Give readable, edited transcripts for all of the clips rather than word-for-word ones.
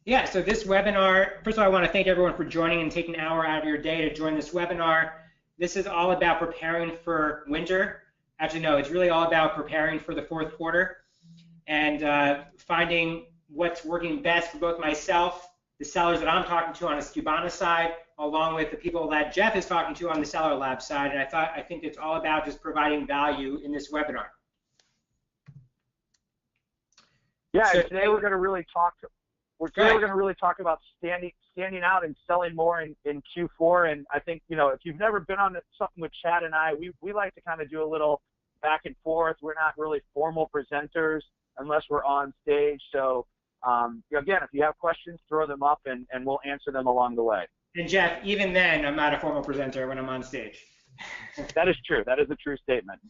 Yeah, so this webinar, first of all, I want to thank everyone for joining and taking an hour out of your day to join this webinar. This is all about preparing for winter. Actually, no, it's really all about preparing for the fourth quarter and finding what's working best for both myself, the sellers that I'm talking to on the Skubana side, along with the people that Jeff is talking to on the Seller Lab side. And I think it's all about just providing value in this webinar. Yeah, so today we're going to really talk. We're going to really talk about standing out and selling more in Q4. And I think, you know, if you've never been on something with Chad and I, we like to kind of do a little back and forth. We're not really formal presenters unless we're on stage. So again, if you have questions, throw them up and we'll answer them along the way. And Jeff, even then, I'm not a formal presenter when I'm on stage. That is true. That is a true statement.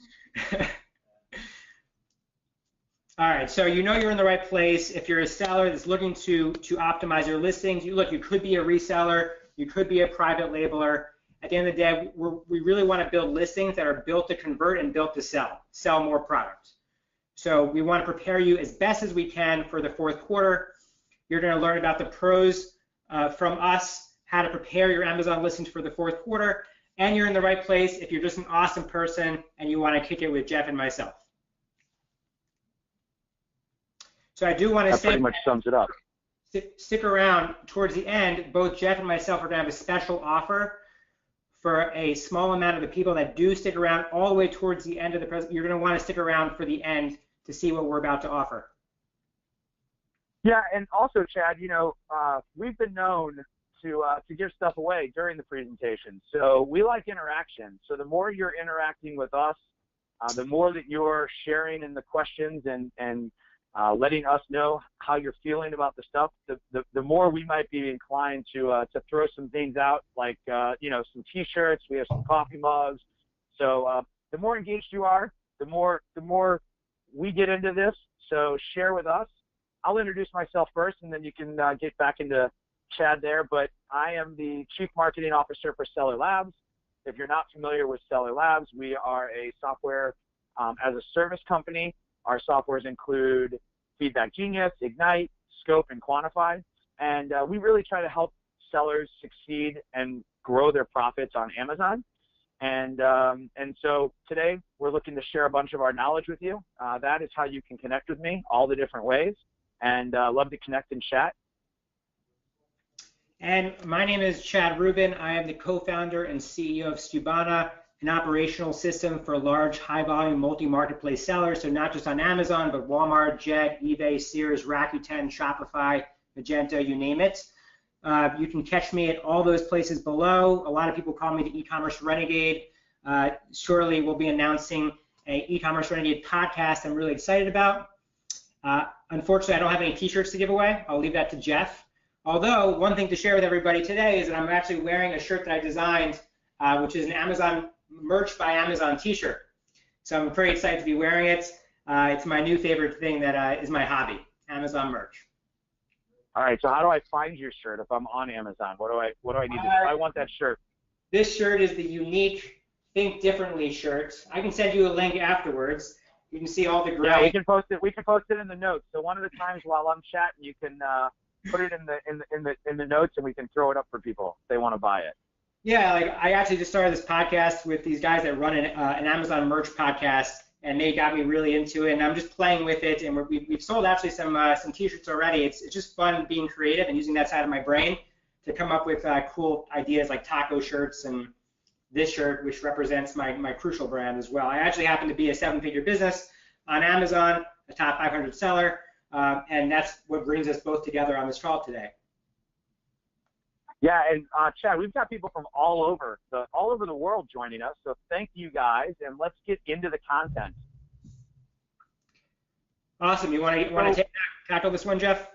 All right, so you know you're in the right place. If you're a seller that's looking to optimize your listings, you could be a reseller, you could be a private labeler. At the end of the day, we really want to build listings that are built to convert and built to sell more product. So we want to prepare you as best as we can for the fourth quarter. You're going to learn about the pros from us, how to prepare your Amazon listings for the fourth quarter, and you're in the right place if you're just an awesome person and you want to kick it with Jeff and myself. So I do want to say, pretty much sums it up. Stick around towards the end. Both Jeff and myself are going to have a special offer for a small amount of the people that do stick around all the way towards the end of the presentation. You're going to want to stick around for the end to see what we're about to offer. Yeah, and also, Chad, you know, we've been known to give stuff away during the presentation. So we like interaction. So the more you're interacting with us, the more that you're sharing in the questions and letting us know how you're feeling about the stuff, the more we might be inclined to throw some things out, like you know, some T-shirts. We have some coffee mugs. So the more engaged you are, the more we get into this. So share with us. I'll introduce myself first, and then you can get back into Chad there. But I am the Chief Marketing Officer for Seller Labs. If you're not familiar with Seller Labs, we are a software as a service company. Our softwares include Feedback Genius, Ignite, Scope, and Quantify. And we really try to help sellers succeed and grow their profits on Amazon. And so today we're looking to share a bunch of our knowledge with you. That is how you can connect with me, all the different ways. And love to connect and chat. And my name is Chad Rubin. I am the co-founder and CEO of Skubana, an operational system for large, high-volume, multi-marketplace sellers. So not just on Amazon, but Walmart, Jet, eBay, Sears, Rakuten, Shopify, Magento, you name it. You can catch me at all those places below. A lot of people call me the e-commerce renegade. Shortly, we'll be announcing an e-commerce renegade podcast I'm really excited about. Unfortunately, I don't have any T-shirts to give away. I'll leave that to Jeff. Although, one thing to share with everybody today is that I'm actually wearing a shirt that I designed, which is an Amazon Merch by Amazon T-shirt. So I'm pretty excited to be wearing it. It's my new favorite thing that is my hobby, Amazon merch. All right, so how do I find your shirt if I'm on Amazon? What do I need to do? I want that shirt. This shirt is the unique Think Differently shirt. I can send you a link afterwards. You can see all the great. Yeah, we can post it. We can post it in the notes. So one of the times while I'm chatting, you can put it in the notes, and we can throw it up for people if they want to buy it. Yeah, like I actually just started this podcast with these guys that run an Amazon merch podcast, and they got me really into it. And I'm just playing with it, and we've sold actually some T-shirts already. It's just fun being creative and using that side of my brain to come up with cool ideas like taco shirts and this shirt, which represents my Crucial brand as well. I actually happen to be a 7-figure business on Amazon, a top 500 seller, and that's what brings us both together on this call today. Yeah, and Chad, we've got people from all over the world joining us, so thank you guys, and let's get into the content. Awesome. You want to tackle this one, Jeff?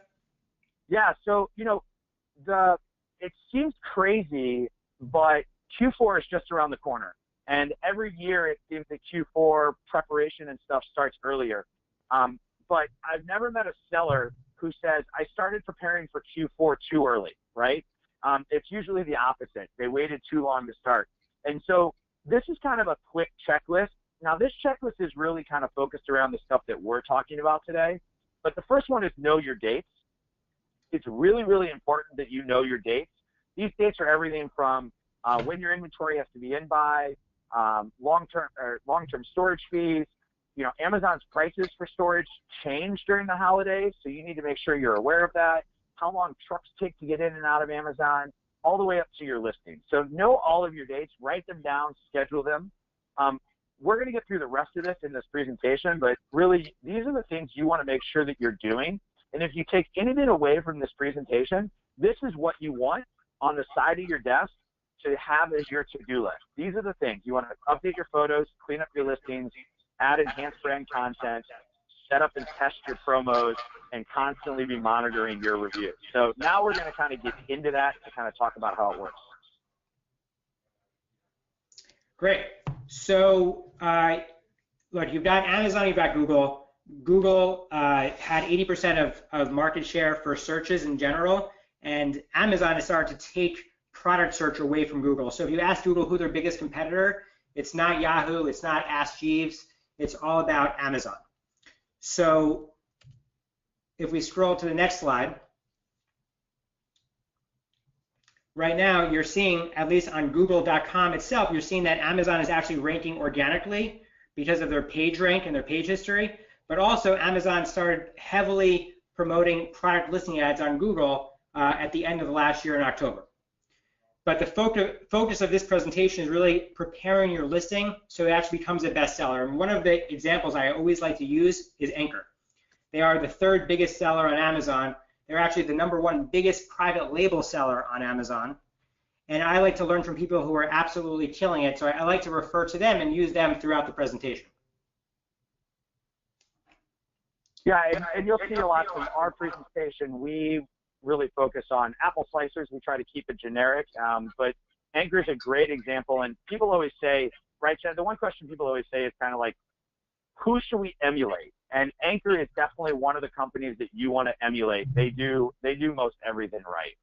Yeah. So you know, it seems crazy, but Q4 is just around the corner, and every year it seems that Q4 preparation and stuff starts earlier. But I've never met a seller who says I started preparing for Q4 too early, right? It's usually the opposite. They waited too long to start. And so this is kind of a quick checklist. Now, this checklist is really kind of focused around the stuff that we're talking about today. But the first one is know your dates. it's really, really important that you know your dates. These dates are everything from when your inventory has to be in by, long-term storage fees. You know, Amazon's prices for storage change during the holidays, so you need to make sure you're aware of that. How long trucks take to get in and out of Amazon, all the way up to your listing. So know all of your dates, write them down, schedule them. We're going to get through the rest of this in this presentation, but really these are the things you want to make sure that you're doing. And if you take anything away from this presentation, this is what you want on the side of your desk to have as your to-do list. These are the things. You want to update your photos, clean up your listings, add enhanced brand content, set up and test your promos, and constantly be monitoring your reviews. So now we're going to kind of get into that to kind of talk about how it works. Great. So look, you've got Amazon, you've got Google. Google had 80% of market share for searches in general, and Amazon has started to take product search away from Google. So if you ask Google who their biggest competitor, it's not Yahoo, it's not Ask Jeeves, it's all about Amazon. So if we scroll to the next slide, right now you're seeing, at least on google.com itself, you're seeing that Amazon is actually ranking organically because of their page rank and their page history, but also Amazon started heavily promoting product listing ads on Google at the end of the last year in October. But the focus of this presentation is really preparing your listing so it actually becomes a bestseller. And one of the examples I always like to use is Anchor. They are the third biggest seller on Amazon. They're actually the #1 biggest private label seller on Amazon. And I like to learn from people who are absolutely killing it. So I like to refer to them and use them throughout the presentation. Yeah, and you'll see a lot from our presentation. We really focus on apple slicers. We try to keep it generic, but Anchor is a great example. And people always say, right, Chad, the one question people always say is kind of like, who should we emulate? And Anchor is definitely one of the companies that you want to emulate. They do most everything right.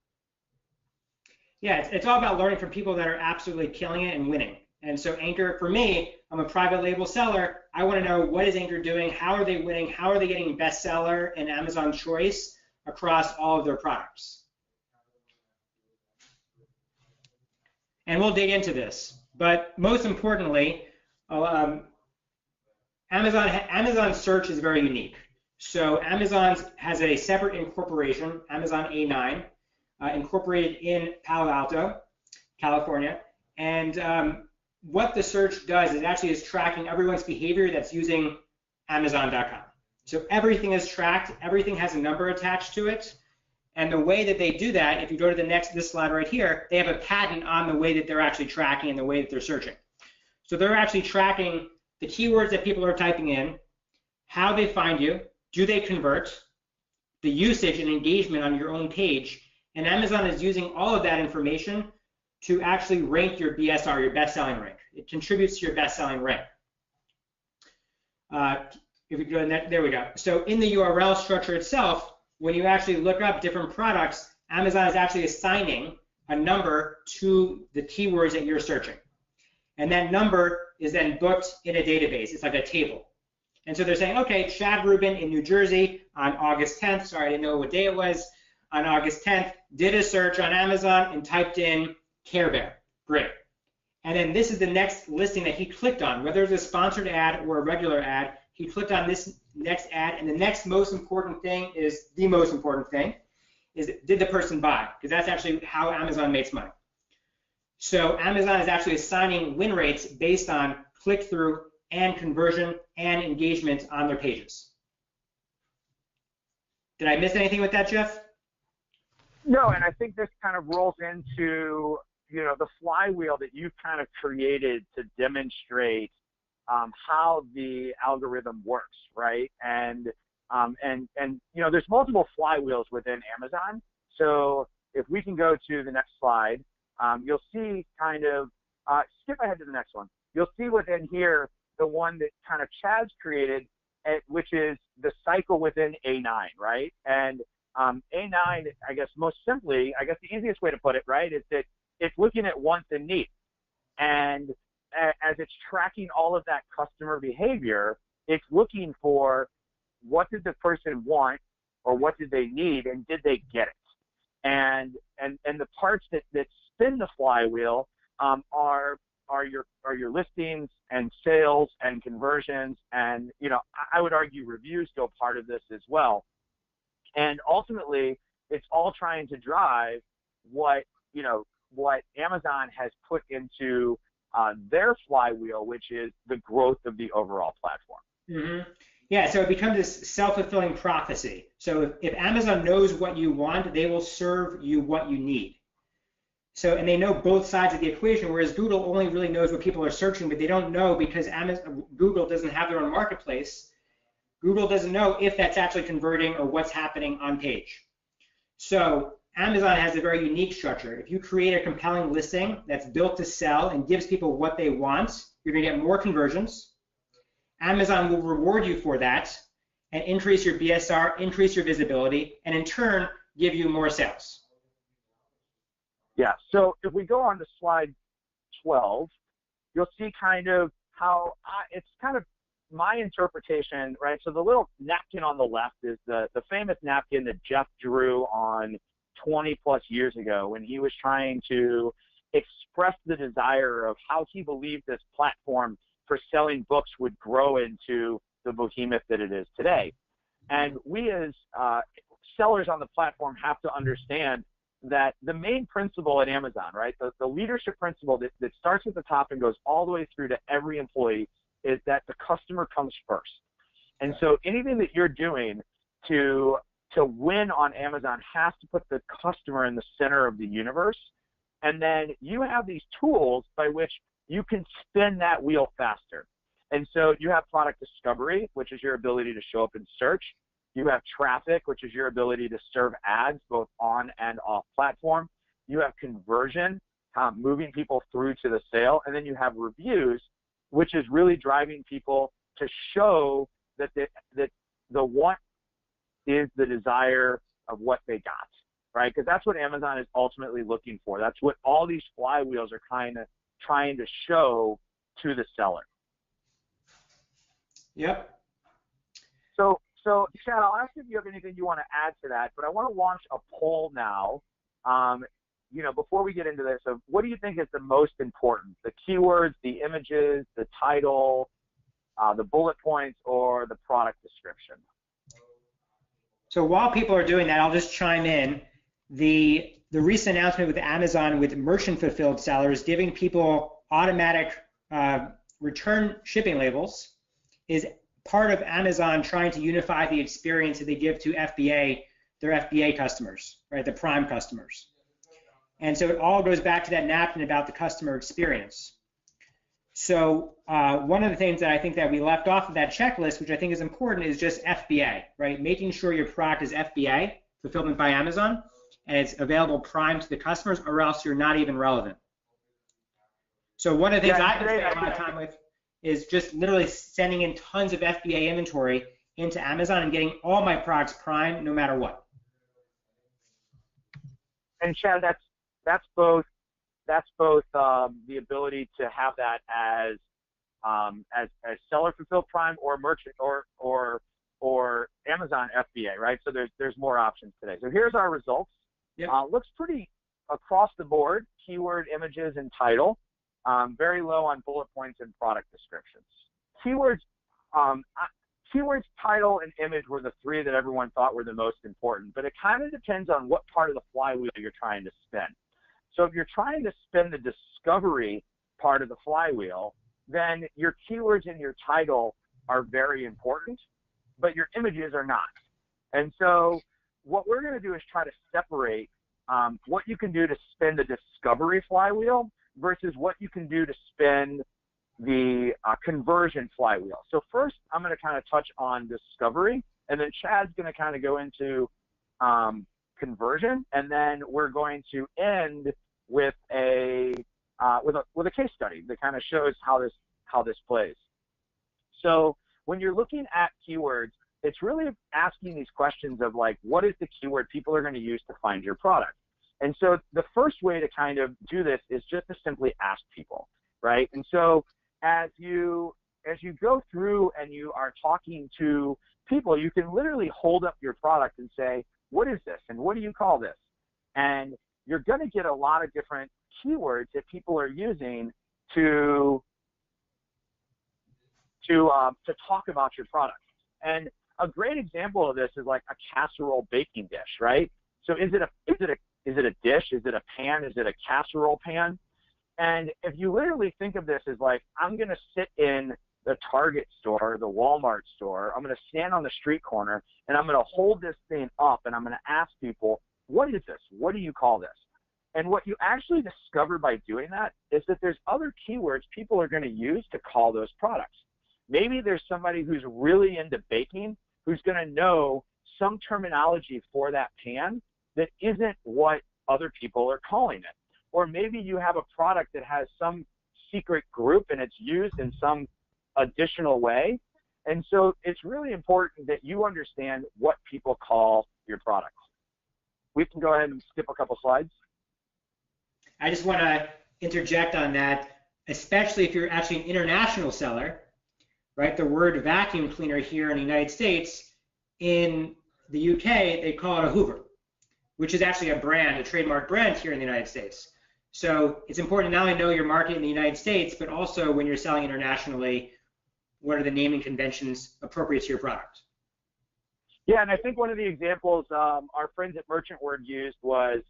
Yeah, it's all about learning from people that are absolutely killing it and winning. And so Anchor, for me, I'm a private label seller. I want to know, what is Anchor doing? How are they winning? How are they getting bestseller and Amazon choice across all of their products? And we'll dig into this. But most importantly, Amazon search is very unique. So Amazon has a separate incorporation, Amazon A9, incorporated in Palo Alto, California. And what the search does is actually is tracking everyone's behavior that's using Amazon.com. So everything is tracked, everything has a number attached to it, and the way that they do that, if you go to this slide right here, they have a patent on the way that they're actually tracking and the way that they're searching. So they're actually tracking the keywords that people are typing in, how they find you, do they convert, the usage and engagement on your own page, and Amazon is using all of that information to actually rank your BSR, your best-selling rank. It contributes to your best-selling rank. If we go to that, there we go. So in the URL structure itself, when you actually look up different products, Amazon is actually assigning a number to the keywords that you're searching. And that number is then booked in a database. It's like a table. And so they're saying, okay, Chad Rubin in New Jersey on August 10th, sorry, I didn't know what day it was, on August 10th, did a search on Amazon and typed in Care Bear. Great. And then this is the next listing that he clicked on, whether it's a sponsored ad or a regular ad. He clicked on this next ad, and the next most important thing is, did the person buy? Because that's actually how Amazon makes money. So Amazon is actually assigning win rates based on click-through and conversion and engagement on their pages. Did I miss anything with that, Jeff? No, and I think this kind of rolls into, you know, the flywheel that you've kind of created to demonstrate how the algorithm works, right? And you know, there's multiple flywheels within Amazon. So if we can go to the next slide, you'll see kind of, skip ahead to the next one. You'll see within here the one that kind of Chad's created, which is the cycle within A9, right? And A9, I guess most simply, I guess the easiest way to put it, right, is that it's looking at wants and needs. And as it's tracking all of that customer behavior, it's looking for what did the person want or what did they need and did they get it? and the parts that spin the flywheel are your listings and sales and conversions, and I would argue reviews go part of this as well. And ultimately, it's all trying to drive what Amazon has put into their flywheel, which is the growth of the overall platform. Mm-hmm. Yeah, so it becomes this self-fulfilling prophecy. So if Amazon knows what you want, they will serve you what you need. So, and they know both sides of the equation, whereas Google only really knows what people are searching, but they don't know because Google doesn't have their own marketplace. Google doesn't know if that's actually converting or what's happening on page. So Amazon has a very unique structure. If you create a compelling listing that's built to sell and gives people what they want, you're going to get more conversions. Amazon will reward you for that and increase your BSR, increase your visibility, and in turn, give you more sales. Yeah, so if we go on to slide 12, you'll see kind of how it's kind of my interpretation, right? So the little napkin on the left is the famous napkin that Jeff drew on 20 plus years ago when he was trying to express the desire of how he believed this platform for selling books would grow into the behemoth that it is today. And we as sellers on the platform have to understand that the main principle at Amazon, right, the leadership principle that starts at the top and goes all the way through to every employee is that the customer comes first. And so anything that you're doing to win on Amazon has to put the customer in the center of the universe. And then you have these tools by which you can spin that wheel faster. And so you have product discovery, which is your ability to show up in search. You have traffic, which is your ability to serve ads both on and off platform. You have conversion, moving people through to the sale. And then you have reviews, which is really driving people to show that the want is the desire of what they got, right? Because that's what Amazon is ultimately looking for. That's what all these flywheels are kind of trying to show to the seller. Yep. So Chad, I'll ask if you have anything you want to add to that, but I want to launch a poll now. Before we get into this, of what do you think is the most important? The keywords, the images, the title, the bullet points, or the product description? So while people are doing that, I'll just chime in. The recent announcement with Amazon with merchant fulfilled sellers giving people automatic return shipping labels is part of Amazon trying to unify the experience that they give to FBA, their FBA customers, right, the Prime customers. And so it all goes back to that napkin about the customer experience. So one of the things that I think that we left off of that checklist, which I think is important, is just FBA, right? Making sure your product is FBA, fulfillment by Amazon, and it's available Prime to the customers, or else you're not even relevant. So one of the things I've been spending a lot of time with is just literally sending in tons of FBA inventory into Amazon and getting all my products Prime no matter what. And Chad, that's both the ability to have that as seller fulfilled Prime or merchant or Amazon FBA, right? So there's more options today. So here's our results. Yep. Looks pretty across the board: keyword, images, and title. Very low on bullet points and product descriptions. Keywords, title, and image were the three that everyone thought were the most important, but it kind of depends on what part of the flywheel you're trying to spin. So if you're trying to spin the discovery part of the flywheel, then your keywords and your title are very important, but your images are not. And so what we're going to do is try to separate what you can do to spin the discovery flywheel versus what you can do to spin the conversion flywheel. So first, I'm going to kind of touch on discovery, and then Chad's going to kind of go into conversion, and then we're going to end with a case study that kind of shows how this plays. So when you're looking at keywords, it's really asking these questions of like, what is the keyword people are going to use to find your product? And so the first way to kind of do this is just to simply ask people, right? And so as you go through and you are talking to people, you can literally hold up your product and say, what is this? And what do you call this? And you're going to get a lot of different keywords that people are using to talk about your product. And a great example of this is like a casserole baking dish, right? So is it a dish? Is it a pan? Is it a casserole pan? And if you literally think of this as like, I'm going to sit in the Target store, the Walmart store, I'm going to stand on the street corner, and I'm going to hold this thing up, and I'm going to ask people, what is this? What do you call this? And what you actually discover by doing that is that there's other keywords people are going to use to call those products. Maybe there's somebody who's really into baking who's going to know some terminology for that pan that isn't what other people are calling it. Or maybe you have a product that has some secret group and it's used in some additional way. And so it's really important that you understand what people call your products. We can go ahead and skip a couple slides. I just want to interject on that, especially if you're actually an international seller, right? The word vacuum cleaner here in the United States, in the UK, they call it a Hoover, which is actually a brand, a trademark brand here in the United States. So it's important to not only know your market in the United States, but also when you're selling internationally, what are the naming conventions appropriate to your product? Yeah, and I think one of the examples our friends at Merchant Word used was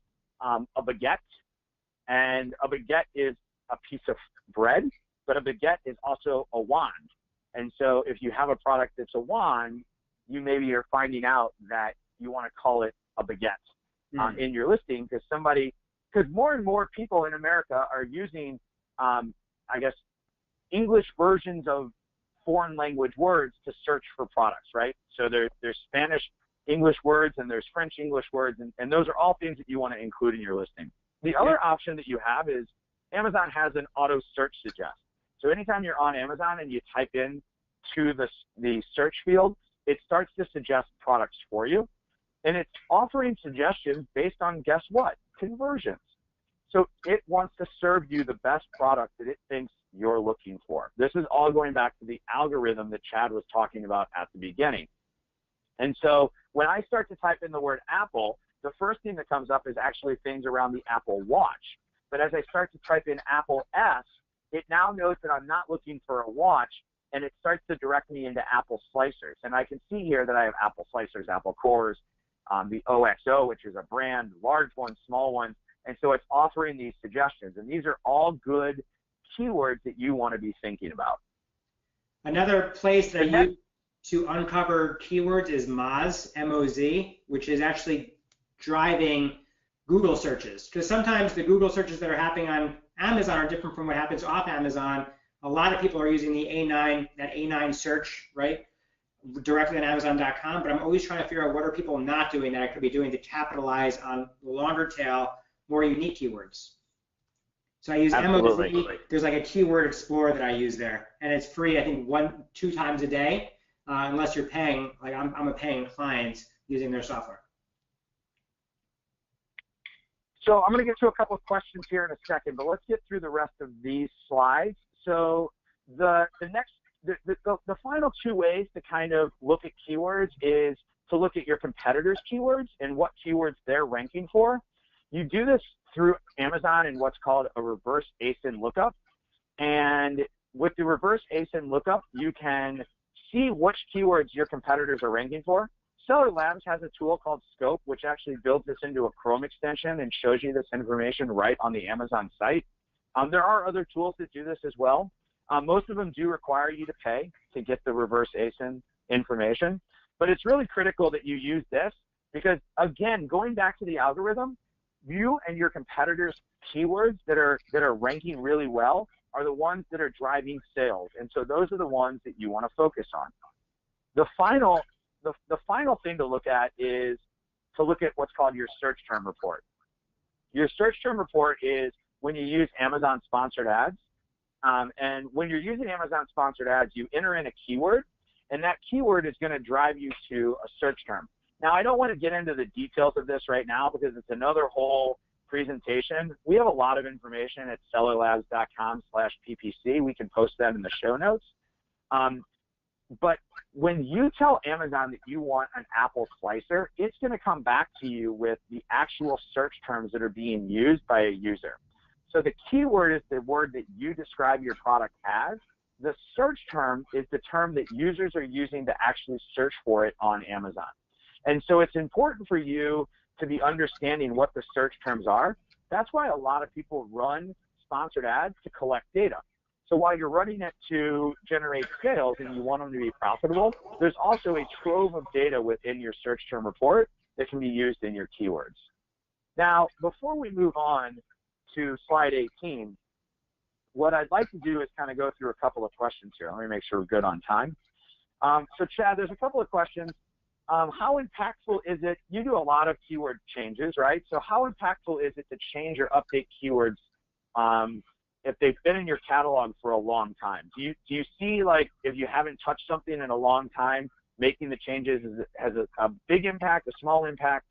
a baguette. And a baguette is a piece of bread, but a baguette is also a wand. And so if you have a product that's a wand, you maybe are finding out that you want to call it a baguette in your listing because more and more people in America are using, I guess, English versions of foreign language words to search for products, right? So there's Spanish English words and there's French English words, and those are all things that you want to include in your listing. The other option that you have is Amazon has an auto search suggest. So anytime you're on Amazon and you type in to the search field, it starts to suggest products for you. And it's offering suggestions based on, guess what? Conversions. So it wants to serve you the best product that it thinks you're looking for. This is all going back to the algorithm that Chad was talking about at the beginning. And so when I start to type in the word Apple, the first thing that comes up is actually things around the Apple Watch. But as I start to type in Apple S, it now knows that I'm not looking for a watch, and it starts to direct me into Apple Slicers. And I can see here that I have Apple Slicers, Apple Cores, the OXO, which is a brand, large ones, small ones. And so it's offering these suggestions. And these are all good keywords that you want to be thinking about. Another place that I use to uncover keywords is Moz, M-O-Z, which is actually driving Google searches. Because sometimes the Google searches that are happening on Amazon are different from what happens off Amazon. A lot of people are using the A9, that A9 search, right, directly on Amazon.com, but I'm always trying to figure out what are people not doing that I could be doing to capitalize on the longer tail, more unique keywords. So I use M-O-Z. There's like a keyword explorer that I use there, and it's free, I think, 1-2 times a day, unless you're paying. Like I'm a paying client using their software. So I'm going to get to a couple of questions here in a second, but let's get through the rest of these slides. So the final two ways to kind of look at keywords is to look at your competitors' keywords and what keywords they're ranking for. You do this through Amazon in what's called a reverse ASIN lookup. And with the reverse ASIN lookup, you can see which keywords your competitors are ranking for. Seller Labs has a tool called Scope, which actually builds this into a Chrome extension and shows you this information right on the Amazon site. There are other tools that do this as well. Most of them do require you to pay to get the reverse ASIN information, but it's really critical that you use this because, again, going back to the algorithm, you and your competitors' keywords that are ranking really well are the ones that are driving sales, and so those are the ones that you want to focus on. The final thing to look at is to look at what's called your search term report. Your search term report is when you use Amazon sponsored ads. And when you're using Amazon sponsored ads, you enter in a keyword, and that keyword is going to drive you to a search term. Now, I don't want to get into the details of this right now because it's another whole presentation. We have a lot of information at sellerlabs.com/PPC. We can post that in the show notes. But when you tell Amazon that you want an apple slicer, it's going to come back to you with the actual search terms that are being used by a user. So the keyword is the word that you describe your product as. The search term is the term that users are using to actually search for it on Amazon. And so it's important for you to be understanding what the search terms are. That's why a lot of people run sponsored ads to collect data. So while you're running it to generate sales and you want them to be profitable, there's also a trove of data within your search term report that can be used in your keywords. Now, before we move on to slide 18, what I'd like to do is kind of go through a couple of questions here. Let me make sure we're good on time. So Chad, there's a couple of questions. How impactful is it? You do a lot of keyword changes, right? So how impactful is it to change or update keywords if they've been in your catalog for a long time? Do you see, like, if you haven't touched something in a long time, making the changes has a big impact, a small impact?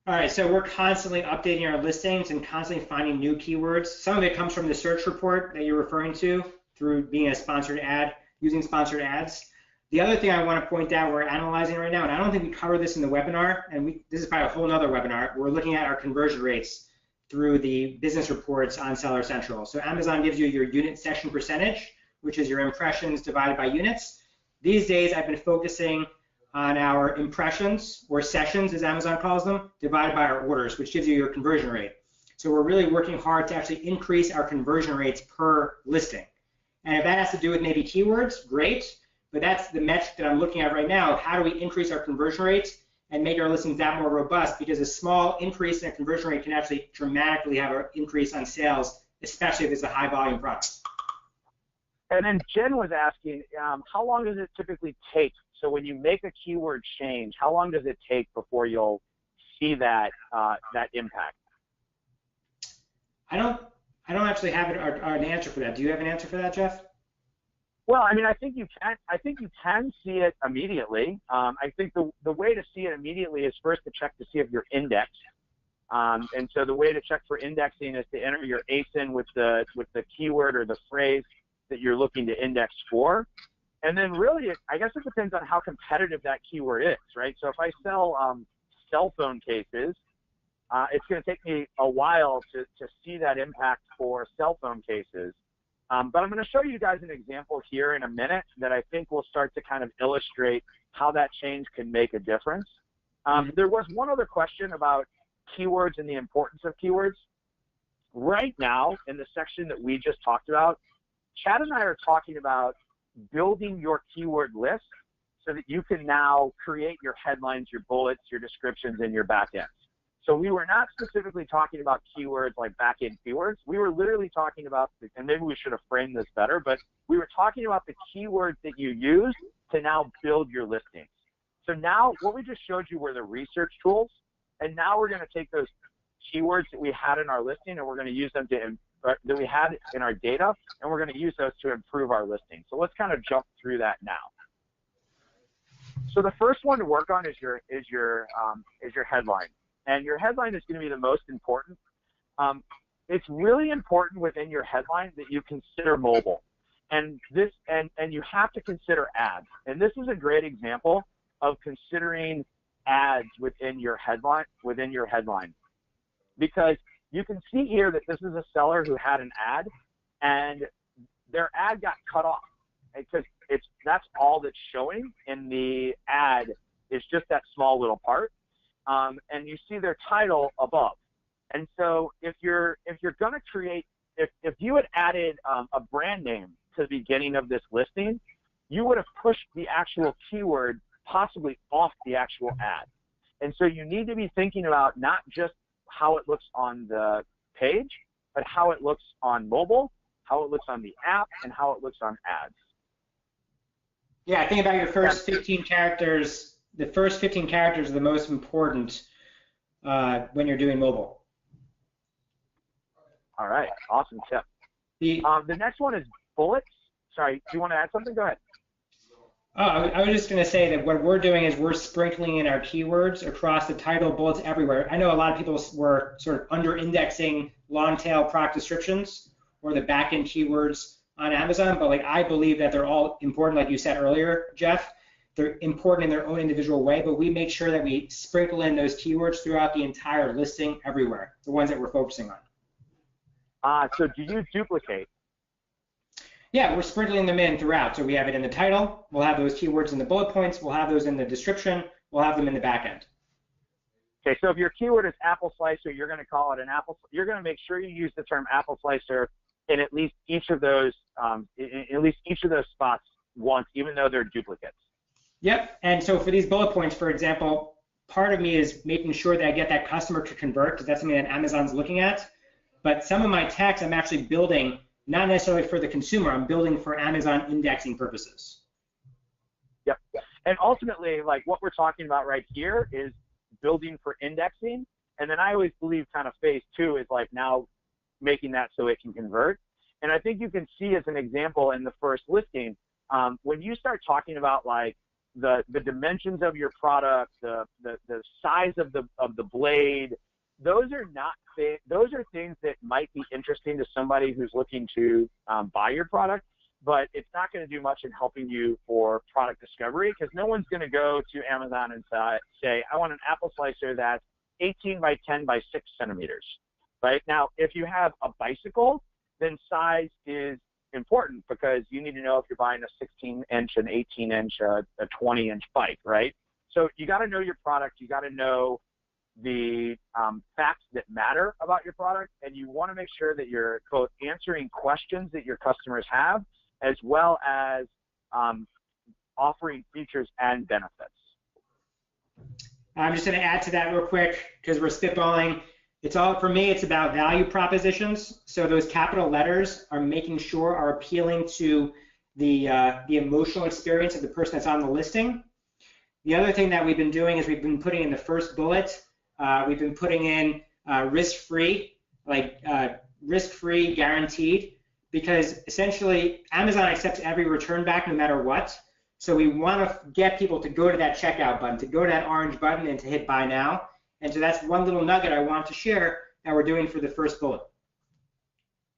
All right, so we're constantly updating our listings and constantly finding new keywords. Some of it comes from the search report that you're referring to through being a sponsored ad, using sponsored ads. The other thing I want to point out we're analyzing right now, and I don't think we covered this in the webinar, and this is probably a whole other webinar, we're looking at our conversion rates through the business reports on Seller Central. So Amazon gives you your unit session percentage, which is your impressions divided by units. These days I've been focusing on our impressions, or sessions as Amazon calls them, divided by our orders, which gives you your conversion rate. So we're really working hard to actually increase our conversion rates per listing. And if that has to do with maybe keywords, great, but that's the metric that I'm looking at right now. How do we increase our conversion rates and make our listings that more robust? Because a small increase in a conversion rate can actually dramatically have an increase on sales, especially if it's a high volume product. And then Jen was asking, how long does it typically take? So when you make a keyword change, how long does it take before you'll see that that impact? I don't actually have an answer for that. Do you have an answer for that, Jeff? Well, I mean, I think you can see it immediately. I think the way to see it immediately is first to check to see if you're indexed. And so the way to check for indexing is to enter your ASIN with the keyword or the phrase that you're looking to index for. And then really, I guess it depends on how competitive that keyword is, right? So if I sell cell phone cases, it's going to take me a while to see that impact for cell phone cases. But I'm going to show you guys an example here in a minute that I think will start to kind of illustrate how that change can make a difference. There was one other question about keywords and the importance of keywords. Right now, in the section that we just talked about, Chad and I are talking about building your keyword list so that you can now create your headlines, your bullets, your descriptions, and your backends. So we were not specifically talking about keywords like back-end keywords. We were literally talking about, and maybe we should have framed this better, but we were talking about the keywords that you use to now build your listings. So now what we just showed you were the research tools, and now we're going to take those keywords that we had in our listing and we're going to use them that we had in our data, and we're going to use those to improve our listing. So let's kind of jump through that now. So the first one to work on is your headline. And your headline is going to be the most important. It's really important within your headline that you consider mobile, and you have to consider ads. And this is a great example of considering ads within your headline. Because you can see here that this is a seller who had an ad, and their ad got cut off because that's all that's showing in the ad is just that small little part. And you see their title above. And so if you're going to create, if you had added a brand name to the beginning of this listing, you would have pushed the actual keyword possibly off the actual ad. And so you need to be thinking about not just how it looks on the page, but how it looks on mobile, how it looks on the app, and how it looks on ads. Yeah, think about your first 15 characters. The first 15 characters are the most important when you're doing mobile. All right, awesome tip. The next one is bullets. Sorry, do you want to add something? Go ahead. Oh, I was just going to say that what we're doing is we're sprinkling in our keywords across the title, bullets, everywhere. I know a lot of people were sort of under-indexing long-tail product descriptions or the back-end keywords on Amazon, but like I believe that they're all important, like you said earlier, Jeff. They're important in their own individual way, but we make sure that we sprinkle in those keywords throughout the entire listing everywhere, the ones that we're focusing on. So do you duplicate? Yeah, we're sprinkling them in throughout. So we have it in the title, we'll have those keywords in the bullet points, we'll have those in the description, we'll have them in the back end. Okay, so if your keyword is apple slicer, you're going to call it an apple. You're going to make sure you use the term apple slicer in at least each of those spots once, even though they're duplicates. Yep, and so for these bullet points, for example, part of me is making sure that I get that customer to convert, because that's something that Amazon's looking at. But some of my text I'm actually building not necessarily for the consumer, I'm building for Amazon indexing purposes. Yep, and ultimately, like what we're talking about right here is building for indexing, and then I always believe kind of phase two is like now making that so it can convert. And I think you can see as an example in the first listing, when you start talking about like the dimensions of your product, the size of the blade, those are things that might be interesting to somebody who's looking to buy your product, but it's not going to do much in helping you for product discovery, because no one's going to go to Amazon and say, I want an apple slicer that's 18 by 10 by 6 centimeters. Right? Now, if you have a bicycle, then size is important, because you need to know if you're buying a 16-inch, an 18-inch, a 20-inch bike, right? So you got to know your product. You got to know the facts that matter about your product, and you want to make sure that you're both answering questions that your customers have, as well as offering features and benefits. I'm just going to add to that real quick, because we're spitballing. For me, it's about value propositions. So those capital letters are making sure are appealing to the emotional experience of the person that's on the listing. The other thing that we've been doing is we've been putting in the first bullet, we've been putting in risk-free, like risk-free guaranteed, because essentially Amazon accepts every return back no matter what. So we want to get people to go to that checkout button, to go to that orange button and to hit buy now. And so that's one little nugget I want to share that we're doing for the first bullet.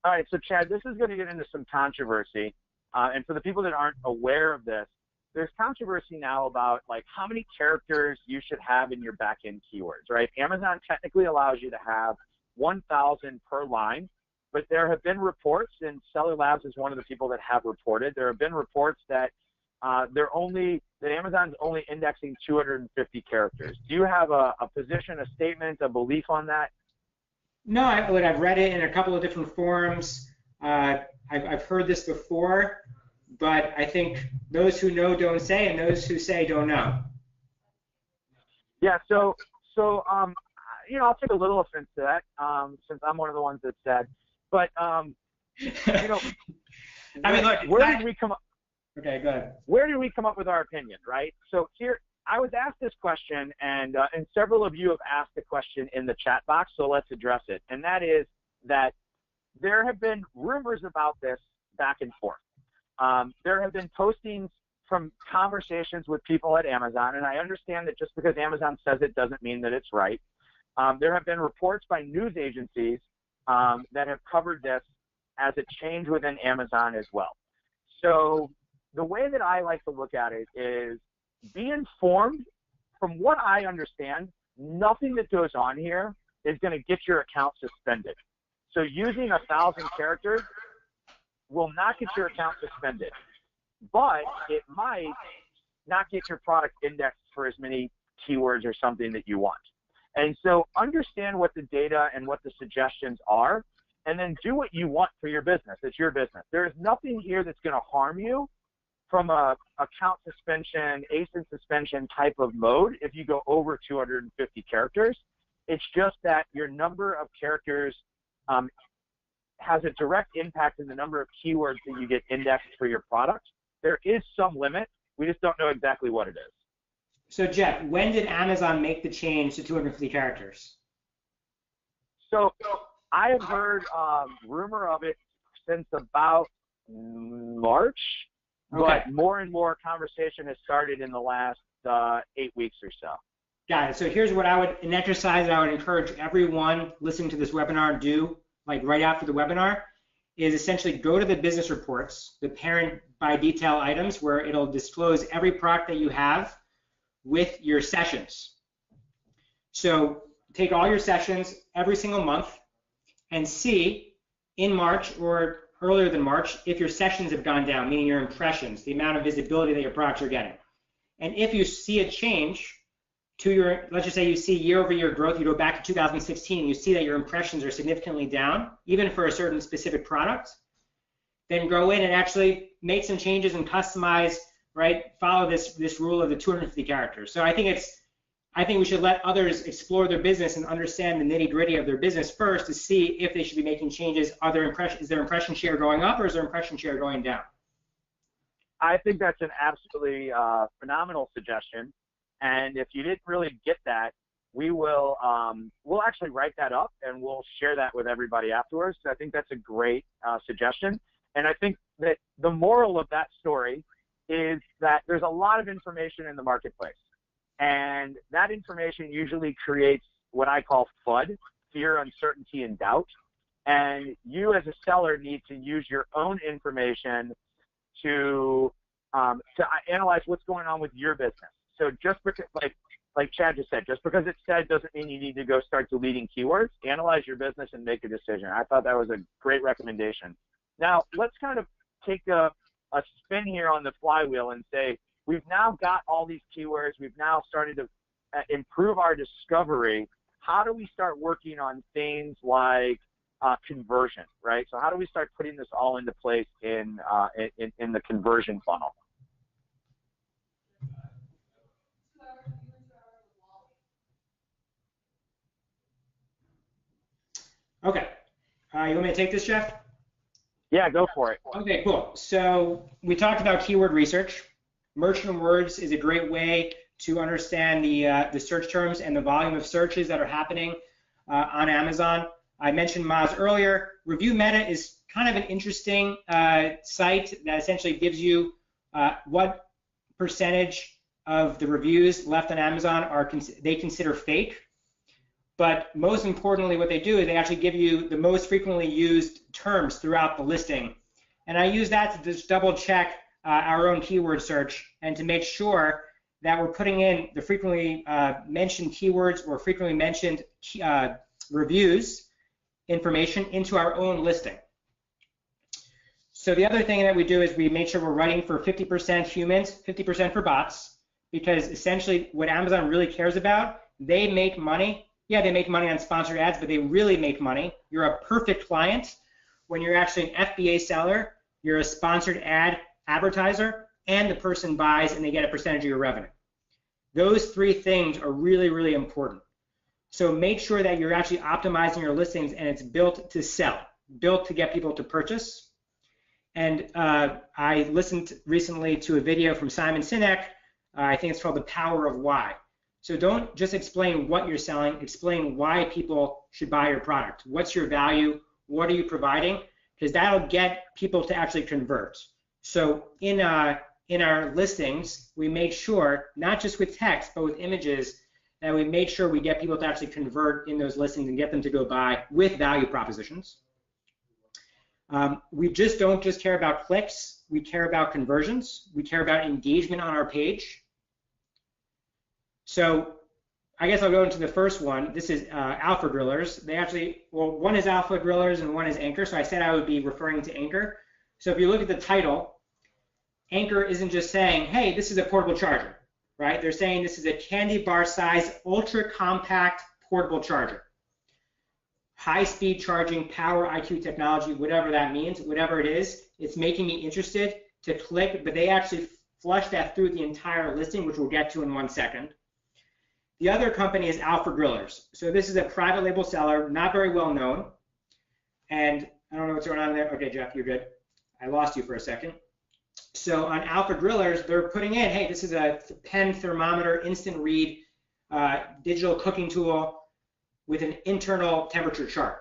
All right, so Chad, this is going to get into some controversy. And for the people that aren't aware of this, there's controversy now about like how many characters you should have in your back-end keywords, right? Amazon technically allows you to have 1,000 per line, but there have been reports, and Seller Labs is one of the people that have reported, there have been reports that Amazon's only indexing 250 characters. Do you have a position, a statement, a belief on that? No, I've read it in a couple of different forums. I've heard this before, but I think those who know don't say, and those who say don't know. Yeah, so I'll take a little offense to that, since I'm one of the ones that said. But I mean, look, where did we come up? Okay, go ahead. Where did we come up with our opinion, right? So here, I was asked this question, and several of you have asked the question in the chat box, so let's address it. And that is that there have been rumors about this back and forth. There have been postings from conversations with people at Amazon, and I understand that just because Amazon says it doesn't mean that it's right. There have been reports by news agencies that have covered this as a change within Amazon as well. So the way that I like to look at it is be informed. From what I understand, nothing that goes on here is going to get your account suspended. So using 1,000 characters will not get your account suspended, but it might not get your product indexed for as many keywords or something that you want. And so understand what the data and what the suggestions are, and then do what you want for your business. It's your business. There is nothing here that's going to harm you from a account suspension, ASIN suspension type of mode if you go over 250 characters. It's just that your number of characters has a direct impact in the number of keywords that you get indexed for your product. There is some limit. We just don't know exactly what it is. So Jeff, when did Amazon make the change to 250 characters? So I have heard rumor of it since about March. Okay. But more and more conversation has started in the last 8 weeks or so. Got it. So here's what an exercise that I would encourage everyone listening to this webinar to do, like right after the webinar, is essentially go to the business reports, the parent by detail items, where it'll disclose every product that you have with your sessions. So take all your sessions every single month and see in March or earlier than March if your sessions have gone down, meaning your impressions, the amount of visibility that your products are getting. And if you see a change to your, let's just say you see year-over-year growth, you go back to 2016, you see that your impressions are significantly down, even for a certain specific product, then go in and actually make some changes and customize, right? Follow this rule of the 250 characters. So I think we should let others explore their business and understand the nitty-gritty of their business first to see if they should be making changes. Is their impression share going up or is their impression share going down? I think that's an absolutely phenomenal suggestion. And if you didn't really get that, we'll actually write that up and we'll share that with everybody afterwards. So I think that's a great suggestion. And I think that the moral of that story is that there's a lot of information in the marketplace. And that information usually creates what I call FUD, fear, uncertainty, and doubt. And you as a seller need to use your own information to analyze what's going on with your business. So just because, like Chad just said, just because it's said doesn't mean you need to go start deleting keywords. Analyze your business and make a decision. I thought that was a great recommendation. Now, let's kind of take a spin here on the flywheel and say, we've now got all these keywords. We've now started to improve our discovery. How do we start working on things like conversion, right? So how do we start putting this all into place in the conversion funnel? Okay. You want me to take this, Jeff? Yeah, go for it. Okay, cool. So we talked about keyword research. Merchant Words is a great way to understand the search terms and the volume of searches that are happening on Amazon. I mentioned Moz earlier. Review Meta is kind of an interesting site that essentially gives you what percentage of the reviews left on Amazon they consider fake. But most importantly, what they do is they actually give you the most frequently used terms throughout the listing. And I use that to just double check our own keyword search and to make sure that we're putting in the frequently mentioned keywords or frequently mentioned reviews information into our own listing. So the other thing that we do is we make sure we're writing for 50% humans, 50% for bots, because essentially what Amazon really cares about, they make money. Yeah, they make money on sponsored ads, but they really make money. You're a perfect client when you're actually an FBA seller, you're a sponsored ad advertiser, and the person buys and they get a percentage of your revenue. Those three things are really, really important. So make sure that you're actually optimizing your listings and it's built to sell, built to get people to purchase. And I listened recently to a video from Simon Sinek. I think it's called The Power of Why. So don't just explain what you're selling, explain why people should buy your product. What's your value? What are you providing? Because that'll get people to actually convert. So in our listings, we make sure, not just with text, but with images, that we make sure we get people to actually convert in those listings and get them to go buy with value propositions. We don't just care about clicks, we care about conversions, we care about engagement on our page. So I guess I'll go into the first one. This is Alpha Grillers. They actually, well, one is Alpha Grillers and one is Anchor. So I said I would be referring to Anchor. So if you look at the title, Anchor isn't just saying, hey, this is a portable charger, right? They're saying this is a candy bar size, ultra compact portable charger. High speed charging, power IQ technology, whatever that means, whatever it is, it's making me interested to click, but they actually flush that through the entire listing, which we'll get to in 1 second. The other company is Alpha Grillers. So this is a private label seller, not very well known. And I don't know what's going on there. Okay, Jeff, you're good. I lost you for a second. So on Alpha Grillers, they're putting in, hey, this is a pen thermometer, instant read, digital cooking tool with an internal temperature chart.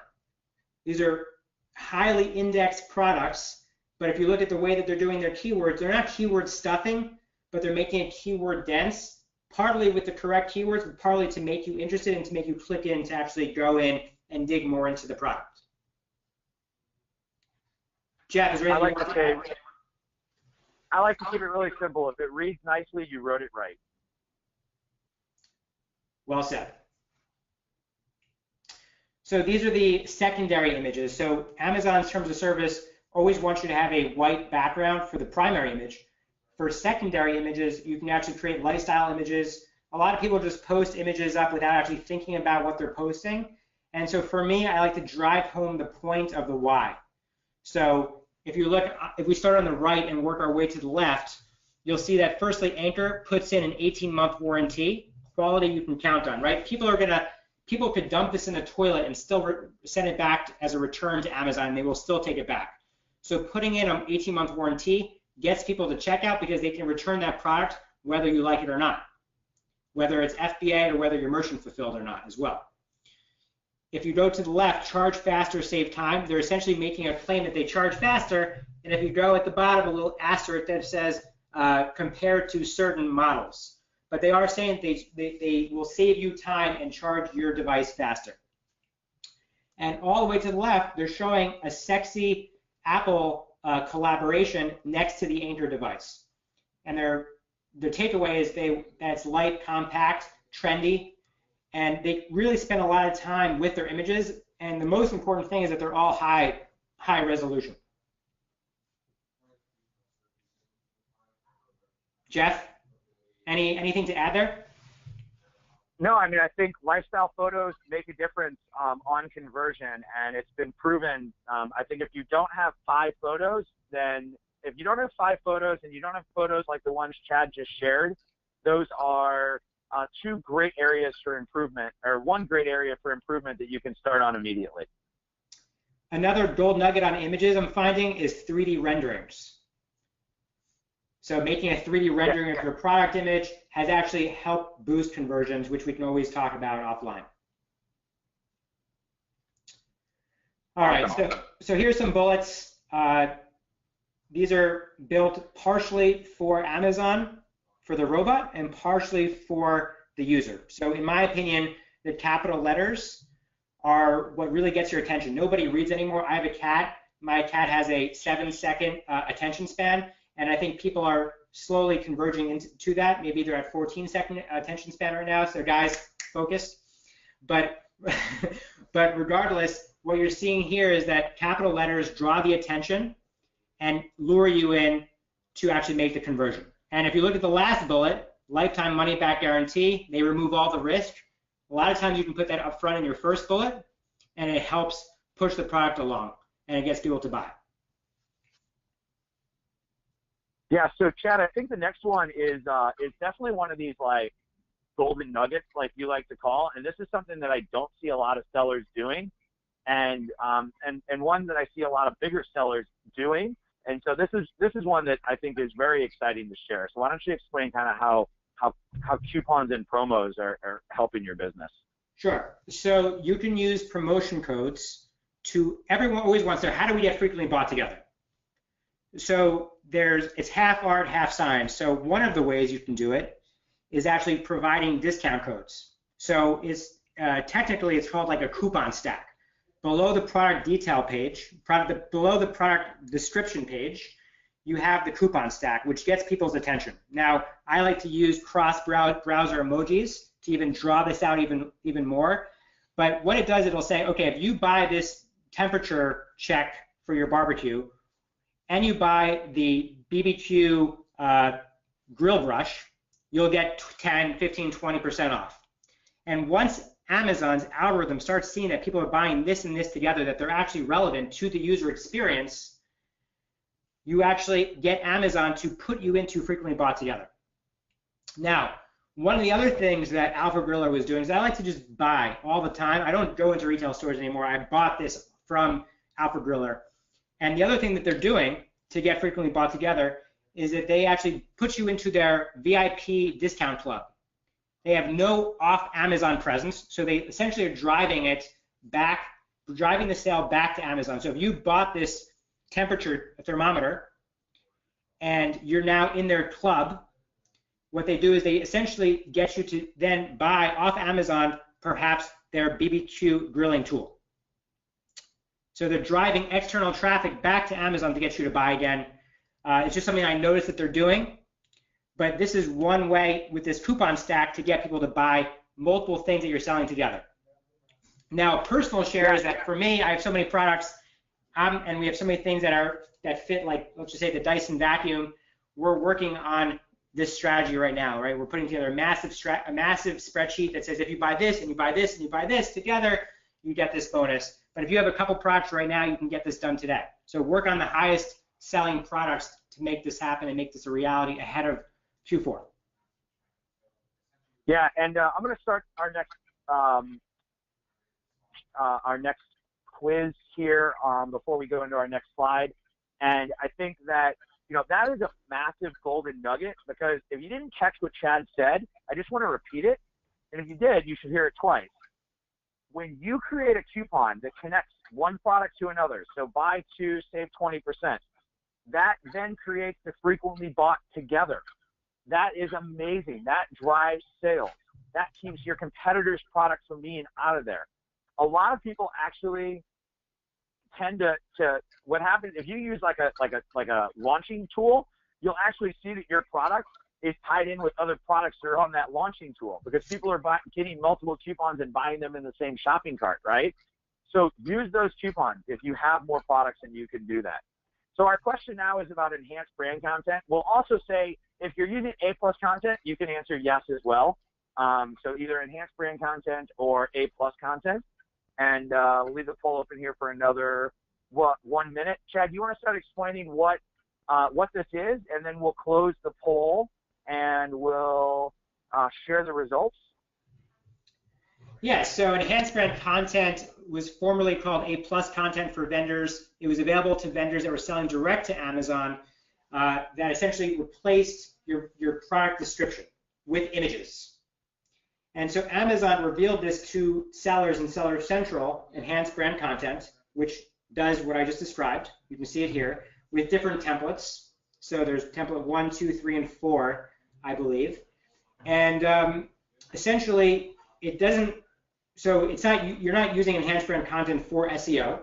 These are highly indexed products, but if you look at the way that they're doing their keywords, they're not keyword stuffing, but they're making it keyword dense. Partly with the correct keywords, but partly to make you interested and to make you click in to actually go in and dig more into the product. Jeff, is there I anything like to say, I like to keep it really simple. If it reads nicely, you wrote it right. Well said. So these are the secondary images. So Amazon's terms of service always wants you to have a white background for the primary image. For secondary images, you can actually create lifestyle images. A lot of people just post images up without actually thinking about what they're posting. And so for me, I like to drive home the point of the why. So if we start on the right and work our way to the left, you'll see that firstly, Anchor puts in an 18-month warranty, quality you can count on, right? People could dump this in the toilet and still send it back as a return to Amazon, and they will still take it back. So putting in an 18-month warranty gets people to check out because they can return that product whether you like it or not, whether it's FBA or whether you're merchant fulfilled or not as well. If you go to the left, charge faster, save time, they're essentially making a claim that they charge faster. And if you go at the bottom, a little asterisk that says compared to certain models. But they are saying they will save you time and charge your device faster. And all the way to the left, they're showing a sexy Apple collaboration next to the Anchor device. And their takeaway is that's light, compact, trendy, and they really spend a lot of time with their images. And the most important thing is that they're all high resolution. Jeff, anything to add there? No, I mean, I think lifestyle photos make a difference on conversion, and it's been proven. I think if you don't have 5 photos, then if you don't have 5 photos and you don't have photos like the ones Chad just shared, those are 2 great areas for improvement, or 1 great area for improvement that you can start on immediately. Another gold nugget on images I'm finding is 3D renderings. So making a 3D rendering of your product image has actually helped boost conversions, which we can always talk about offline. All right, so here's some bullets. These are built partially for Amazon, for the robot, and partially for the user. So in my opinion, the capital letters are what really gets your attention. Nobody reads anymore. I have a cat. My cat has a 7-second attention span. And I think people are slowly converging into that. Maybe they're at 14-second attention span right now. So guys, focus. But regardless, what you're seeing here is that capital letters draw the attention and lure you in to actually make the conversion. And if you look at the last bullet, lifetime money back guarantee, they remove all the risk. A lot of times you can put that up front in your first bullet, and it helps push the product along, and it gets people to buy. Yeah, so Chad, I think the next one is definitely one of these like golden nuggets, like you like to call, and this is something that I don't see a lot of sellers doing, and one that I see a lot of bigger sellers doing, and so this is one that I think is very exciting to share. So why don't you explain kind of how coupons and promos are helping your business? Sure. So you can use promotion codes to, everyone always wants to, how do we get frequently bought together? So it's half art, half science. So one of the ways you can do it is actually providing discount codes. So it's technically it's called like a coupon stack. Below the product detail page, below the product description page, you have the coupon stack, which gets people's attention. Now, I like to use cross-browser emojis to even draw this out even more. But what it does, it'll say, okay, if you buy this temperature check for your barbecue, and you buy the BBQ grill brush, you'll get 10, 15, 20% off. And once Amazon's algorithm starts seeing that people are buying this and this together, that they're actually relevant to the user experience, you actually get Amazon to put you into frequently bought together. Now, one of the other things that Alpha Griller was doing is I like to just buy all the time. I don't go into retail stores anymore. I bought this from Alpha Griller. And the other thing that they're doing to get frequently bought together is that they actually put you into their VIP discount club. They have no off Amazon presence, so they essentially are driving the sale back to Amazon. So if you bought this temperature thermometer and you're now in their club, what they do is they essentially get you to then buy off Amazon perhaps their BBQ grilling tool. So they're driving external traffic back to Amazon to get you to buy again. It's just something I noticed that they're doing. But this is one way with this coupon stack to get people to buy multiple things that you're selling together. Now, personal share is that for me, I have so many products, and we have so many things that fit, like, let's just say the Dyson vacuum. We're working on this strategy right now, right? We're putting together a massive spreadsheet that says if you buy this and you buy this and you buy this together, you get this bonus. But if you have a couple products right now, you can get this done today. So work on the highest selling products to make this happen and make this a reality ahead of Q4. Yeah, and I'm going to start our next quiz here before we go into our next slide. And I think that, that is a massive golden nugget, because if you didn't catch what Chad said, I just want to repeat it. And if you did, you should hear it twice. When you create a coupon that connects one product to another, so buy two, save 20%, that then creates the frequently bought together. That is amazing. That drives sales. That keeps your competitors' products from being out of there. A lot of people actually tend to what happens if you use like a launching tool, you'll actually see that your product is tied in with other products that are on that launching tool, because people are getting multiple coupons and buying them in the same shopping cart, right? So use those coupons if you have more products, and you can do that. So our question now is about enhanced brand content. We'll also say if you're using A+ content, you can answer yes as well. So either enhanced brand content or A+ content. And we'll leave the poll open here for another 1 minute. Chad, you want to start explaining what this is, and then we'll close the poll and we'll share the results. Yes, so enhanced brand content was formerly called A+ content for vendors. It was available to vendors that were selling direct to Amazon that essentially replaced your product description with images. And so Amazon revealed this to sellers in Seller Central, enhanced brand content, which does what I just described. You can see it here with different templates. So there's template 1, 2, 3, and 4, I believe. And essentially, it doesn't. So it's not. You're not using enhanced brand content for SEO.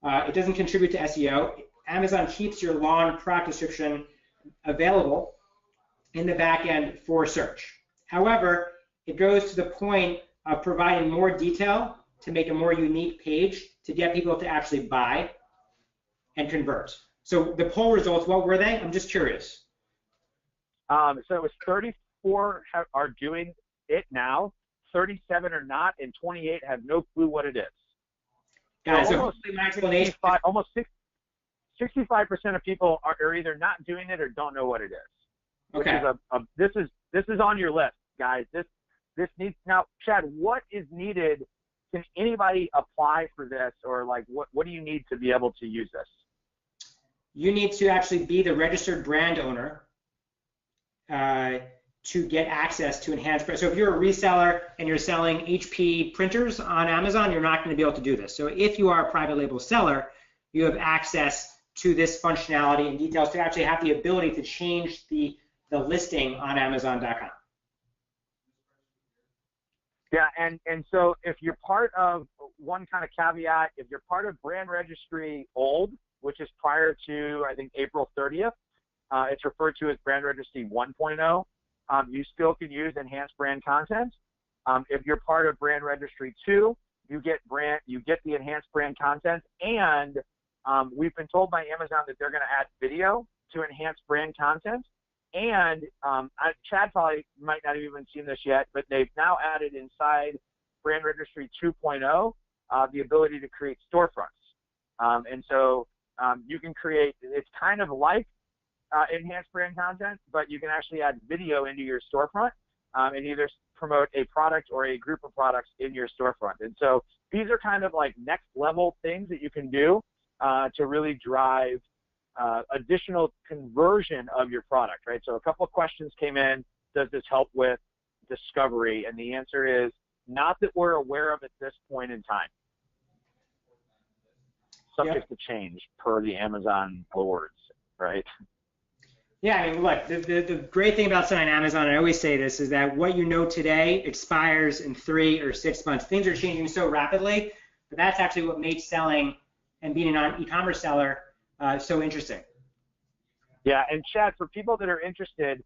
It doesn't contribute to SEO. Amazon keeps your lawn product description available in the back end for search. However, it goes to the point of providing more detail to make a more unique page to get people to actually buy and convert. So the poll results, what were they? I'm just curious. So it was 34 are doing it now, 37 are not, and 28 have no clue what it is. Guys, so almost 65% of people are either not doing it or don't know what it is. Okay. This is on your list, guys. This needs, now, Chad, what is needed? Can anybody apply for this, or like what do you need to be able to use this? You need to actually be the registered brand owner to get access to enhanced brand. So if you're a reseller and you're selling HP printers on Amazon, you're not going to be able to do this. So if you are a private label seller, you have access to this functionality and details to actually have the ability to change the listing on Amazon.com. Yeah, and so if you're part of one kind of caveat, if you're part of Brand Registry Old, which is prior to, I think, April 30th, it's referred to as Brand Registry 1.0, you still can use enhanced brand content. If you're part of Brand Registry 2, you get the enhanced brand content, and we've been told by Amazon that they're going to add video to enhanced brand content. And Chad probably might not have even seen this yet, but they've now added inside Brand Registry 2.0 the ability to create storefronts. And so you can create, it's kind of like enhanced brand content, but you can actually add video into your storefront and either promote a product or a group of products in your storefront. And so these are kind of like next level things that you can do to really drive additional conversion of your product, right? So a couple of questions came in. Does this help with discovery? And the answer is not that we're aware of at this point in time. Subject to change per the Amazon awards, right? Yeah, I mean, look, the great thing about selling on Amazon, I always say this, is that what you know today expires in 3 or 6 months. Things are changing so rapidly, but that's actually what makes selling and being an e-commerce seller so interesting. Yeah, and Chad, for people that are interested,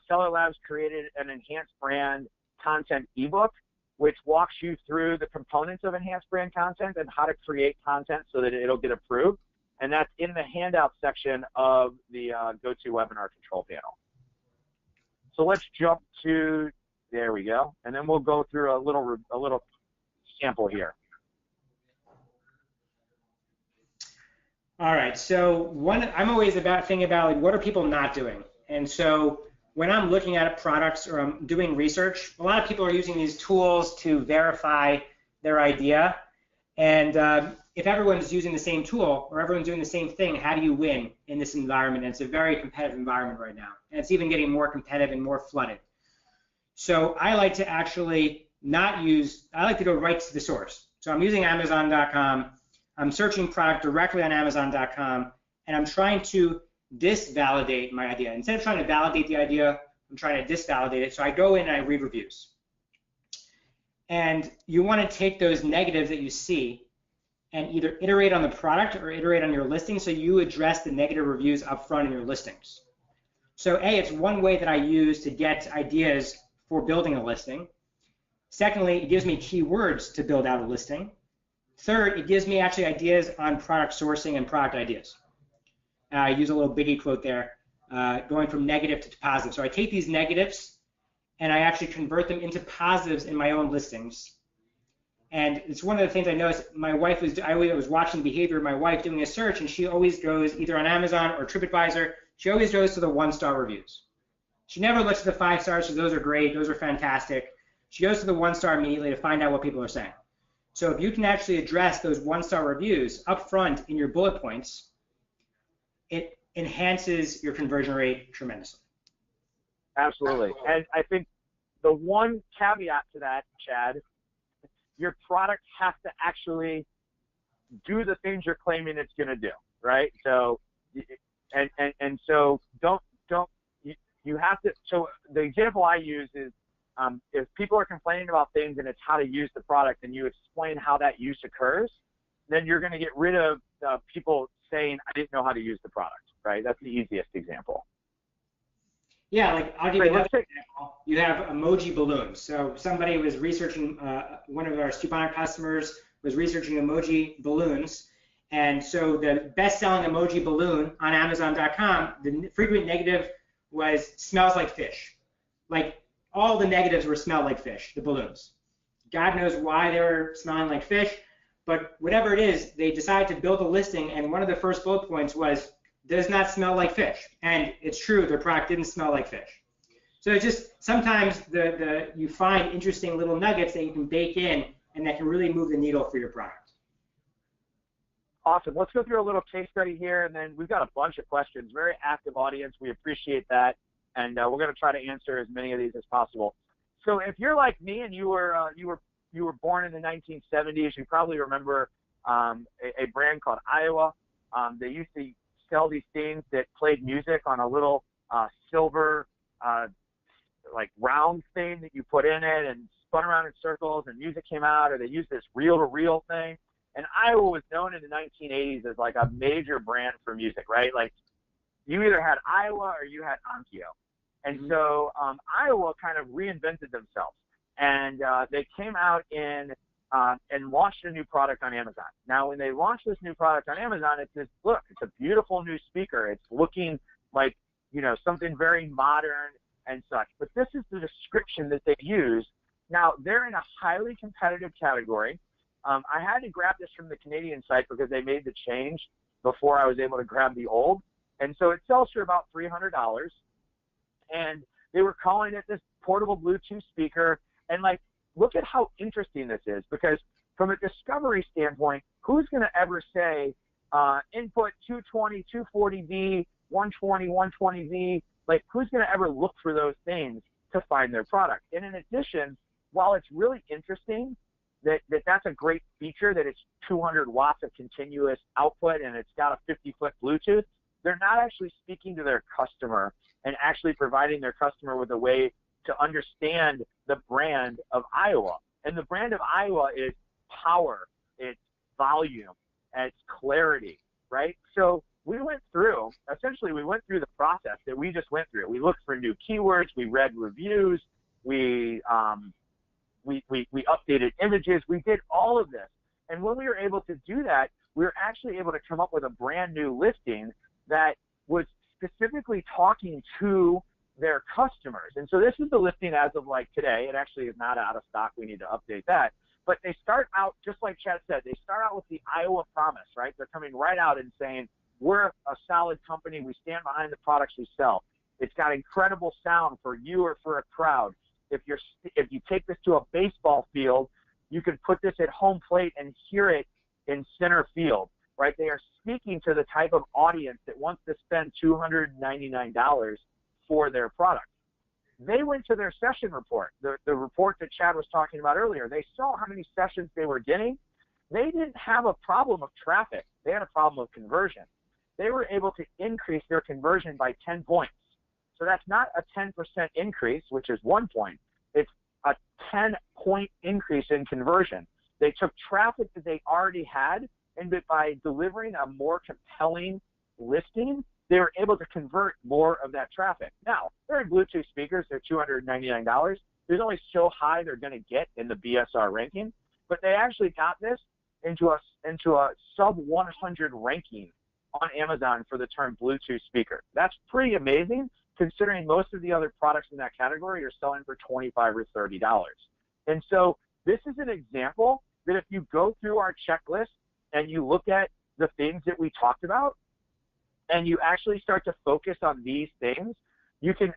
Seller Labs created an enhanced brand content ebook, which walks you through the components of enhanced brand content and how to create content so that it'll get approved. And that's in the handout section of the GoToWebinar control panel. So let's jump to, there we go, and then we'll go through a little sample here. All right, so I'm always thinking about like, what are people not doing? And so when I'm looking at products or I'm doing research, a lot of people are using these tools to verify their idea. And if everyone's using the same tool or everyone's doing the same thing, how do you win in this environment? And it's a very competitive environment right now. And it's even getting more competitive and more flooded. So I like to actually I like to go right to the source. So I'm using Amazon.com. I'm searching product directly on Amazon.com, and I'm trying to disvalidate my idea. Instead of trying to validate the idea, I'm trying to disvalidate it. So I go in and I read reviews. And you want to take those negatives that you see and either iterate on the product or iterate on your listing so you address the negative reviews up front in your listings. So it's one way that I use to get ideas for building a listing. Secondly, it gives me keywords to build out a listing. Third, it gives me actually ideas on product sourcing and product ideas. I use a little biggie quote there, going from negative to positive. So I take these negatives and I actually convert them into positives in my own listings. And it's one of the things I noticed. I was watching the behavior of my wife doing a search, and she always goes either on Amazon or TripAdvisor. She always goes to the 1-star reviews. She never looks at the 5 stars, so those are great, those are fantastic. She goes to the 1-star immediately to find out what people are saying. So if you can actually address those 1-star reviews up front in your bullet points, it enhances your conversion rate tremendously. Absolutely. And I think the one caveat to that, Chad, your product has to actually do the things you're claiming it's going to do, right? So, and so you have to, so the example I use is if people are complaining about things and it's how to use the product and you explain how that use occurs, then you're going to get rid of people saying, I didn't know how to use the product, right? That's the easiest example. Yeah, like I'll give you another example. You have emoji balloons. So somebody was researching, one of our Stubana customers was researching emoji balloons. And so the best-selling emoji balloon on Amazon.com, the frequent negative was smells like fish. Like all the negatives were smell like fish, the balloons. God knows why they were smelling like fish, but whatever it is, they decided to build a listing, and one of the first bullet points was, does not smell like fish. And it's true, their product didn't smell like fish. So it's just sometimes you find interesting little nuggets that you can bake in and that can really move the needle for your product. Awesome. Let's go through a little case study here, and then we've got a bunch of questions. Very active audience. We appreciate that, and we're going to try to answer as many of these as possible. So if you're like me and you were born in the 1970s, you probably remember a brand called Iowa. They used to sell these things that played music on a little silver like round thing that you put in it and spun around in circles and music came out, or they used this reel-to-reel thing. And Iowa was known in the 1980s as like a major brand for music, right? Like you either had Iowa or you had Onkyo. And so Iowa kind of reinvented themselves. And they came out and launched a new product on Amazon. Now, when they launched this new product on Amazon, it's this, look, it's a beautiful new speaker. It's looking like, you know, something very modern and such. But this is the description that they use. Now, they're in a highly competitive category. I had to grab this from the Canadian site because they made the change before I was able to grab the old. And so it sells for about $300. And they were calling it this portable Bluetooth speaker. And like, look at how interesting this is, because from a discovery standpoint, who's going to ever say input 220, 240V, 120, 120V? Like, who's going to ever look for those things to find their product? And in addition, while it's really interesting that's a great feature, that it's 200 watts of continuous output and it's got a 50-foot Bluetooth, they're not actually speaking to their customer and actually providing their customer with a way to understand the brand of Iowa. And the brand of Iowa is power, it's volume, and it's clarity, right? So we went through the process that we just went through. We looked for new keywords, we read reviews, we updated images, we did all of this. And when we were able to do that, we were actually able to come up with a brand new listing that was specifically talking to their customers. And so this is the listing as of like today. It actually is not out of stock. We need to update that. But they start out, just like Chad said, they start out with the Iowa promise, right? They're coming right out and saying, we're a solid company. We stand behind the products we sell. It's got incredible sound for you or for a crowd. If you take this to a baseball field, you can put this at home plate and hear it in center field, right? They are speaking to the type of audience that wants to spend $299 for their product. They went to their session report, the report that Chad was talking about earlier. They saw how many sessions they were getting. They didn't have a problem of traffic. They had a problem of conversion. They were able to increase their conversion by 10 points. So that's not a 10% increase, which is 1 point. It's a 10-point increase in conversion. They took traffic that they already had, and by delivering a more compelling listing, they were able to convert more of that traffic. Now, they're in Bluetooth speakers. They're $299. There's only so high they're going to get in the BSR ranking, but they actually got this into a sub 100 ranking on Amazon for the term Bluetooth speaker. That's pretty amazing, considering most of the other products in that category are selling for $25 or $30. And so this is an example that if you go through our checklist and you look at the things that we talked about, and you actually start to focus on these things, you can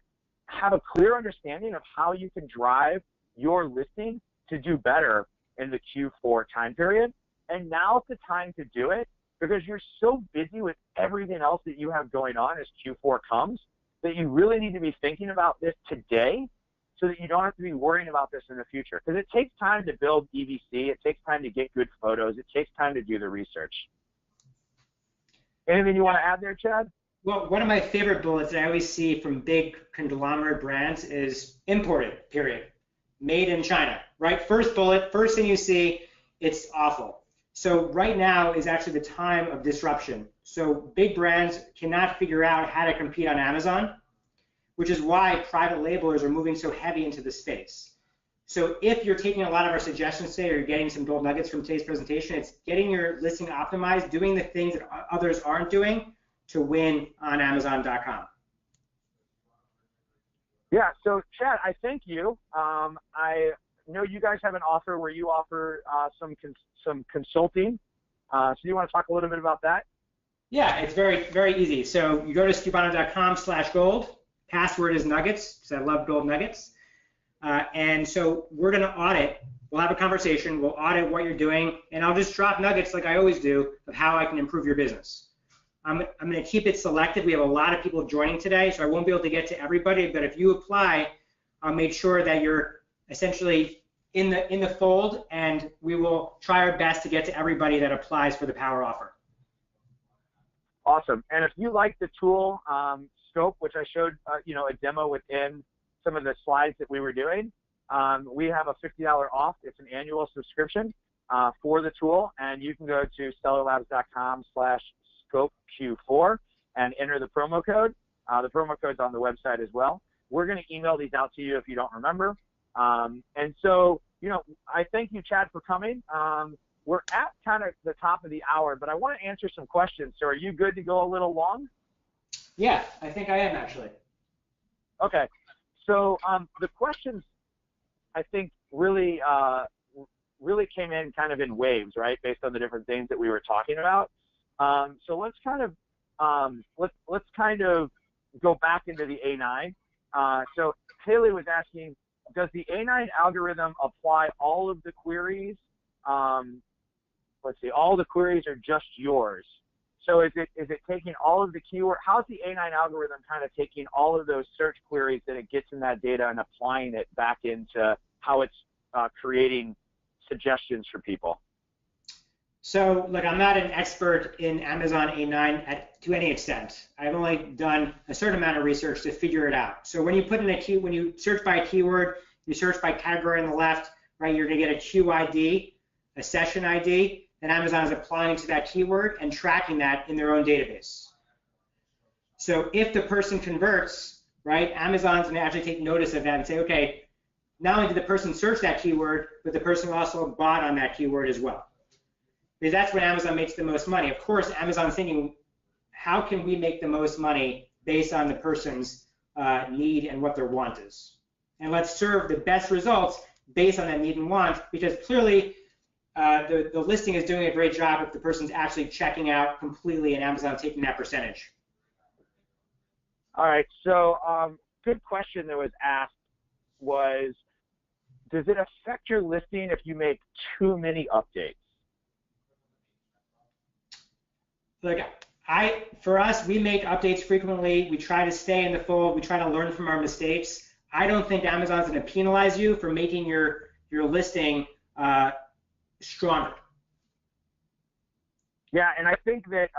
have a clear understanding of how you can drive your listing to do better in the Q4 time period. And now's the time to do it, because you're so busy with everything else that you have going on as Q4 comes that you really need to be thinking about this today so that you don't have to be worrying about this in the future. Because it takes time to build EVC. It takes time to get good photos. It takes time to do the research. Anything you want to add there, Chad? Well, one of my favorite bullets that I always see from big conglomerate brands is imported, period. Made in China, right? First bullet, first thing you see, it's awful. So right now is actually the time of disruption. So big brands cannot figure out how to compete on Amazon, which is why private labelers are moving so heavy into the space. So if you're taking a lot of our suggestions today, or you're getting some gold nuggets from today's presentation, it's getting your listing optimized, doing the things that others aren't doing to win on Amazon.com. Yeah, so Chad, I thank you. I know you guys have an offer where you offer some consulting. So do you want to talk a little bit about that? Yeah, it's very, very easy. So you go to stubhana.com/gold. Password is nuggets, because I love gold nuggets. And so we're going to audit. We'll have a conversation. We'll audit what you're doing, and I'll just drop nuggets like I always do of how I can improve your business. I'm going to keep it selective. We have a lot of people joining today, so I won't be able to get to everybody. But if you apply, I'll make sure that you're essentially in the fold, and we will try our best to get to everybody that applies for the power offer. Awesome. And if you like the tool Scope, which I showed a demo within some of the slides that we were doing, we have a $50 off. It's an annual subscription for the tool, and you can go to stellarlabs.com/ScopeQ4 and enter the promo code. The promo code's on the website as well. We're going to email these out to you if you don't remember. And so, I thank you, Chad, for coming. We're at kind of the top of the hour, but I want to answer some questions. So are you good to go a little long? Yeah, I think I am, actually. Okay. So the questions, I think, really came in kind of in waves, right, based on the different things that we were talking about. So let's kind of go back into the A9. So Haley was asking, does the A9 algorithm apply all of the queries? Let's see, all the queries are just yours. So is it taking all of the keyword? How's the A9 algorithm kind of taking all of those search queries that it gets in that data and applying it back into how it's creating suggestions for people? So, look, I'm not an expert in Amazon A9 to any extent. I've only done a certain amount of research to figure it out. So when you put in when you search by a keyword, you search by category on the left, right? You're going to get a QID, a session ID, that Amazon is applying to that keyword and tracking that in their own database. So if the person converts, right, Amazon's going to actually take notice of that and say, okay, not only did the person search that keyword, but the person also bought on that keyword as well. Because that's when Amazon makes the most money. Of course, Amazon's thinking, how can we make the most money based on the person's need and what their want is? And let's serve the best results based on that need and want, because clearly the listing is doing a great job if the person's actually checking out completely and Amazon taking that percentage. All right, so good question that was asked was, does it affect your listing if you make too many updates? Look, for us, we make updates frequently. We try to stay in the fold. We try to learn from our mistakes. I don't think Amazon's going to penalize you for making your listing stronger. Yeah, and I think that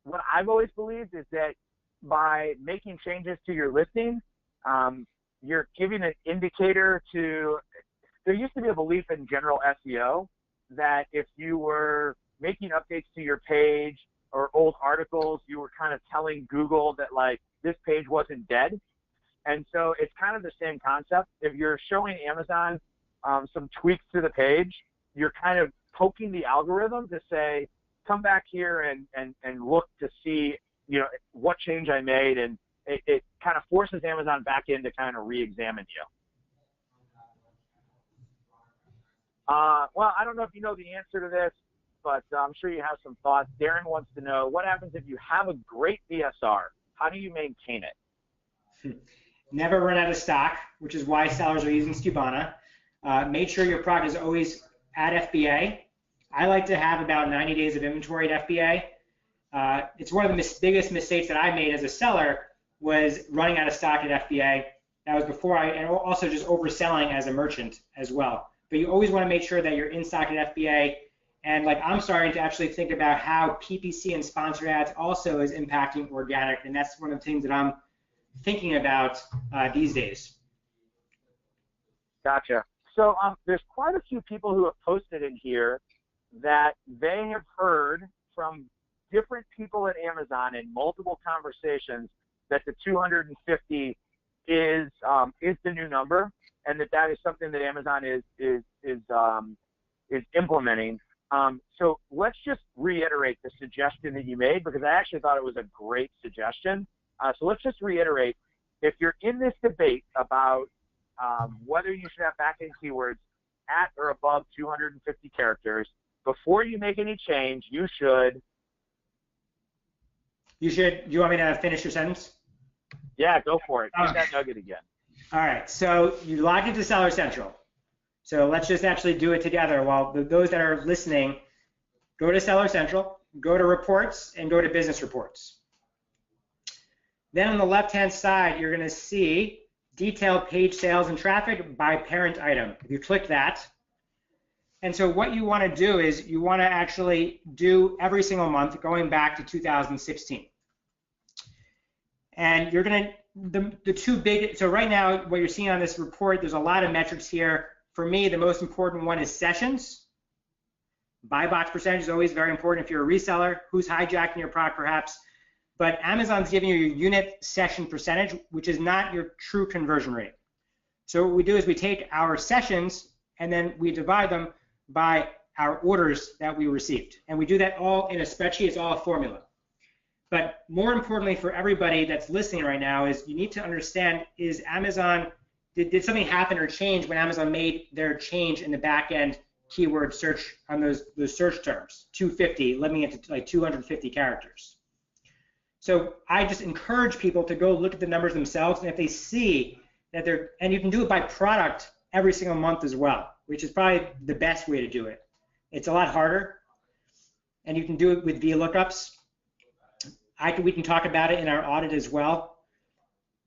what I've always believed is that by making changes to your listing, you're giving an indicator to, there used to be a belief in general SEO that if you were making updates to your page or old articles, you were kind of telling Google that like this page wasn't dead. And so it's kind of the same concept. If you're showing Amazon some tweaks to the page, you're kind of poking the algorithm to say, come back here and look to see, you know, what change I made, and it kind of forces Amazon back in to kind of re-examine you. Well, I don't know if you know the answer to this, but I'm sure you have some thoughts. Darren wants to know, what happens if you have a great BSR? How do you maintain it? Never run out of stock, which is why sellers are using Skubana. Make sure your product is always at FBA. I like to have about 90 days of inventory at FBA. It's one of the biggest mistakes that I made as a seller was running out of stock at FBA. That was before and also just overselling as a merchant as well. But you always want to make sure that you're in stock at FBA. And like I'm starting to actually think about how PPC and sponsored ads also is impacting organic, and that's one of the things that I'm thinking about these days. Gotcha. So there's quite a few people who have posted in here that they have heard from different people at Amazon in multiple conversations that the 250 is the new number, and that is something that Amazon is implementing. So let's just reiterate the suggestion that you made, because I actually thought it was a great suggestion. So let's just reiterate, if you're in this debate about whether you should have backend keywords at or above 250 characters, before you make any change, you should. You want me to finish your sentence? Yeah, go for it. Give that nugget again. All right, so you log into Seller Central. So let's just actually do it together. While those that are listening, go to Seller Central, go to Reports, and go to Business Reports. Then on the left-hand side, you're going to see Detailed Page Sales and Traffic by Parent Item. If you click that, and so what you want to do is you want to actually do every single month going back to 2016. And you're going to, the two big, so right now what you're seeing on this report, there's a lot of metrics here. For me, the most important one is sessions. Buy box percentage is always very important if you're a reseller. Who's hijacking your product perhaps? But Amazon's giving you your unit session percentage, which is not your true conversion rate. So what we do is we take our sessions and then we divide them by our orders that we received. And we do that all in a spreadsheet. It's all a formula. But more importantly for everybody that's listening right now is you need to understand, is Amazon, did something happen or change when Amazon made their change in the back end keyword search on those search terms, 250, limiting it to like 250 characters. So I just encourage people to go look at the numbers themselves, and if they see that they're, and you can do it by product every single month as well, which is probably the best way to do it. It's a lot harder, and you can do it with VLOOKUPs. We can talk about it in our audit as well.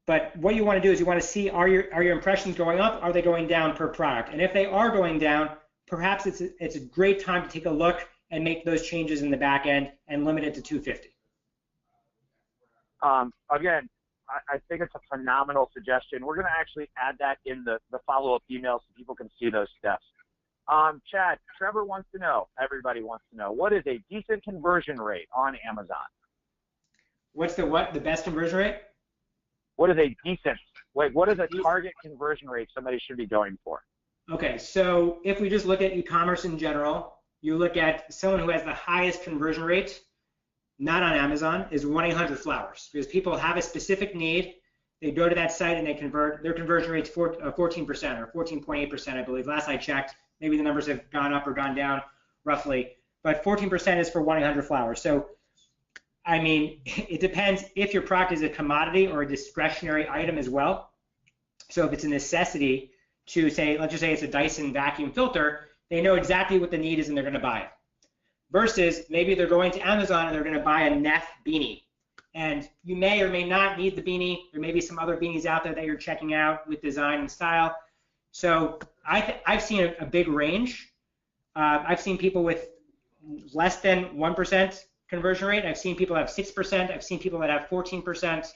But what you want to do is you want to see, are your impressions going up? Are they going down per product? And if they are going down, perhaps it's a great time to take a look and make those changes in the back end and limit it to 250. Again, I think it's a phenomenal suggestion. We're going to actually add that in the follow-up email so people can see those steps. Chad, Trevor wants to know, everybody wants to know, what is a decent conversion rate on Amazon? What's the best conversion rate? What is a decent, what is a target conversion rate somebody should be going for? Okay, so if we just look at e-commerce in general, you look at someone who has the highest conversion rate, not on Amazon, is 1-800-Flowers, because people have a specific need. They go to that site and they convert. Their conversion rate's 14% or 14.8%, I believe. Last I checked, maybe the numbers have gone up or gone down roughly, but 14% is for 1-800-Flowers. So, I mean, it depends if your product is a commodity or a discretionary item as well. So if it's a necessity to say, let's just say it's a Dyson vacuum filter, they know exactly what the need is and they're going to buy it. Versus maybe they're going to Amazon and they're going to buy a Neff beanie. And you may or may not need the beanie. There may be some other beanies out there that you're checking out with design and style. So I've seen a big range. I've seen people with less than 1% conversion rate. I've seen people have 6%. I've seen people that have 14%.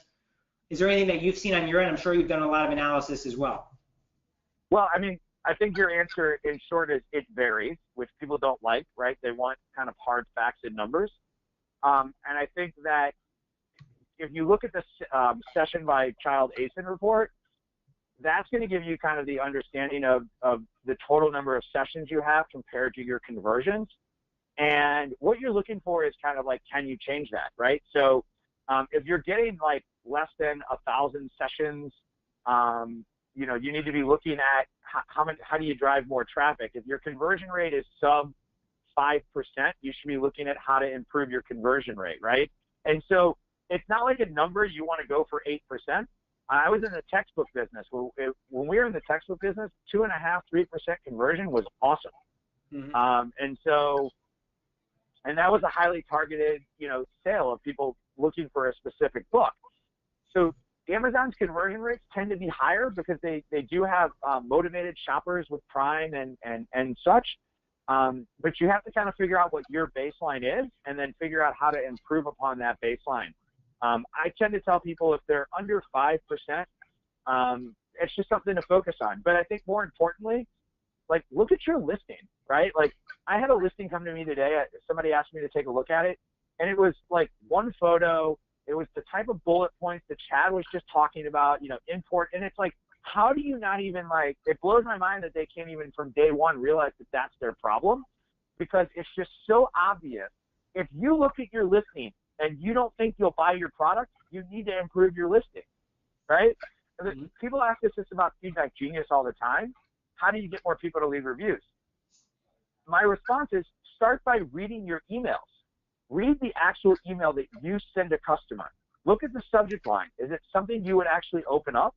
Is there anything that you've seen on your end? I'm sure you've done a lot of analysis as well. Well, I mean, I think your answer in short is it varies, which people don't like, right? They want kind of hard facts and numbers. And I think that if you look at the session by Child ASIN report, that's going to give you kind of the understanding of the total number of sessions you have compared to your conversions. And what you're looking for is kind of like, can you change that, right? So if you're getting like less than 1,000 sessions, you know, you need to be looking at how do you drive more traffic. If your conversion rate is sub 5%, you should be looking at how to improve your conversion rate, right? And so it's not like a number you want to go for 8%. I was in the textbook business. When we were in the textbook business, 2.5–3% conversion was awesome. Mm-hmm. And that was a highly targeted, you know, sale of people looking for a specific book. So Amazon's conversion rates tend to be higher because they do have motivated shoppers with Prime and such. But you have to kind of figure out what your baseline is and then figure out how to improve upon that baseline. I tend to tell people if they're under 5%, it's just something to focus on. But I think more importantly, like, look at your listing, right? Like, I had a listing come to me today. Somebody asked me to take a look at it, and it was like one photo. It was the type of bullet points that Chad was just talking about, you know, import. And it's like, how do you not even, like, it blows my mind that they can't even from day one realize that that's their problem, because it's just so obvious. If you look at your listing and you don't think you'll buy your product, you need to improve your listing, right? Mm-hmm. People ask us this about Feedback Genius all the time. How do you get more people to leave reviews? My response is start by reading your emails. Read the actual email that you send a customer. Look at the subject line. Is it something you would actually open up?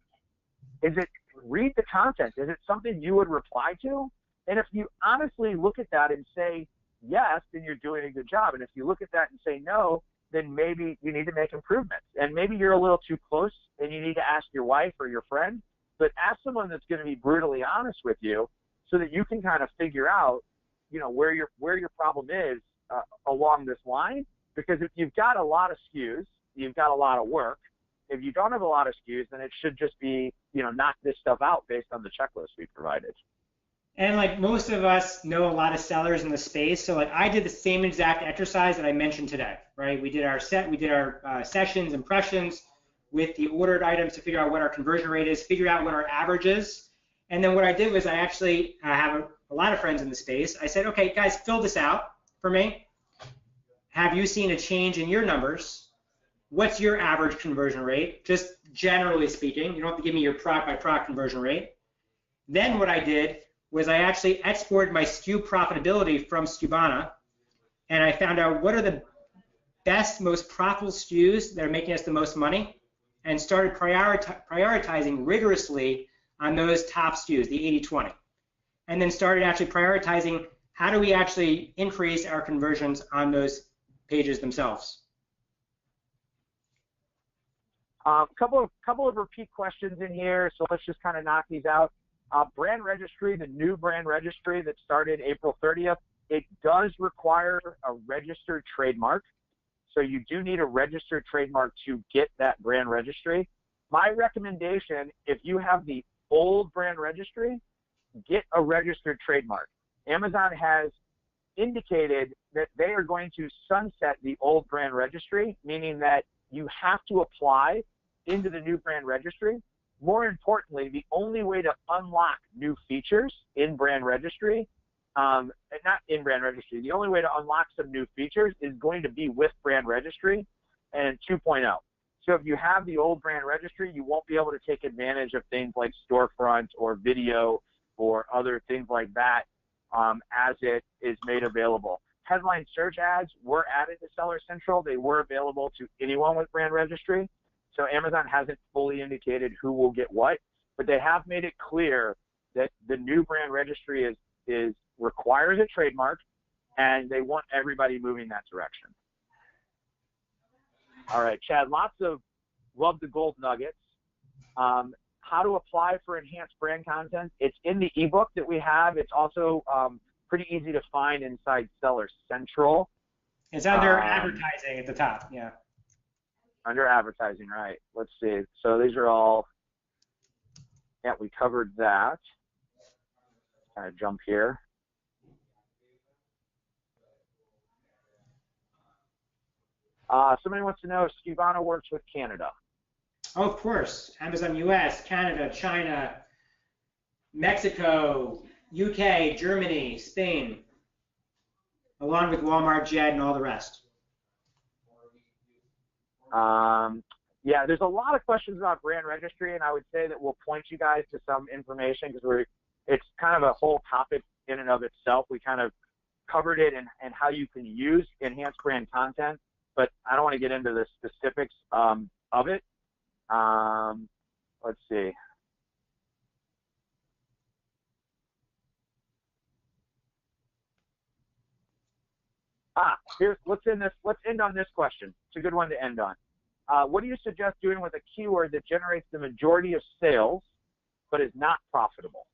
Read the content. Is it something you would reply to? And if you honestly look at that and say yes, then you're doing a good job. And if you look at that and say no, then maybe you need to make improvements. And maybe you're a little too close and you need to ask your wife or your friend, but ask someone that's going to be brutally honest with you so that you can kind of figure out, you know, where your problem is along this line. Because if you've got a lot of SKUs, you've got a lot of work. If you don't have a lot of SKUs, then it should just be, you know, knock this stuff out based on the checklist we provided. And like most of us know a lot of sellers in the space, so like I did the same exact exercise that I mentioned today, right? We did our sessions, impressions with the ordered items to figure out what our conversion rate is, figure out what our average is, and then what I did was I actually have a lot of friends in the space. I said, okay, guys, fill this out for me. Have you seen a change in your numbers? What's your average conversion rate? Just generally speaking, you don't have to give me your product by product conversion rate. Then what I did was I actually exported my SKU profitability from Skubana, and I found out what are the best, most profitable SKUs that are making us the most money, and started prioritizing rigorously on those top SKUs, the 80/20, and then started actually prioritizing how do we actually increase our conversions on those pages themselves. Couple of repeat questions in here, so let's just kind of knock these out. Brand registry, the new brand registry that started April 30th, it does require a registered trademark. So you do need a registered trademark to get that brand registry. My recommendation, if you have the old brand registry, get a registered trademark. Amazon has indicated that they are going to sunset the old brand registry, meaning that you have to apply into the new brand registry. More importantly, the only way to unlock new features in brand registry, not in brand registry, the only way to unlock some new features is going to be with brand registry and 2.0. So if you have the old brand registry, you won't be able to take advantage of things like storefront or video or other things like that as it is made available. Headline search ads were added to Seller Central. They were available to anyone with brand registry. So Amazon hasn't fully indicated who will get what, but they have made it clear that the new brand registry requires a trademark, and they want everybody moving that direction. All right, Chad, lots of love the gold nuggets. How to apply for enhanced brand content. It's in the ebook that we have. It's also pretty easy to find inside Seller Central. It's under advertising at the top, yeah. Under advertising, right. Let's see. So these are all, yeah, we covered that. Kind of jump here. Somebody wants to know if Skubana works with Canada. Oh, of course. Amazon US, Canada, China, Mexico, UK, Germany, Spain, along with Walmart, Jet, and all the rest. Yeah, there's a lot of questions about brand registry, and I would say that we'll point you guys to some information because it's kind of a whole topic in and of itself. We kind of covered it and how you can use enhanced brand content, but I don't want to get into the specifics of it. Let's see. Let's end on this question. It's a good one to end on. What do you suggest doing with a keyword that generates the majority of sales but is not profitable?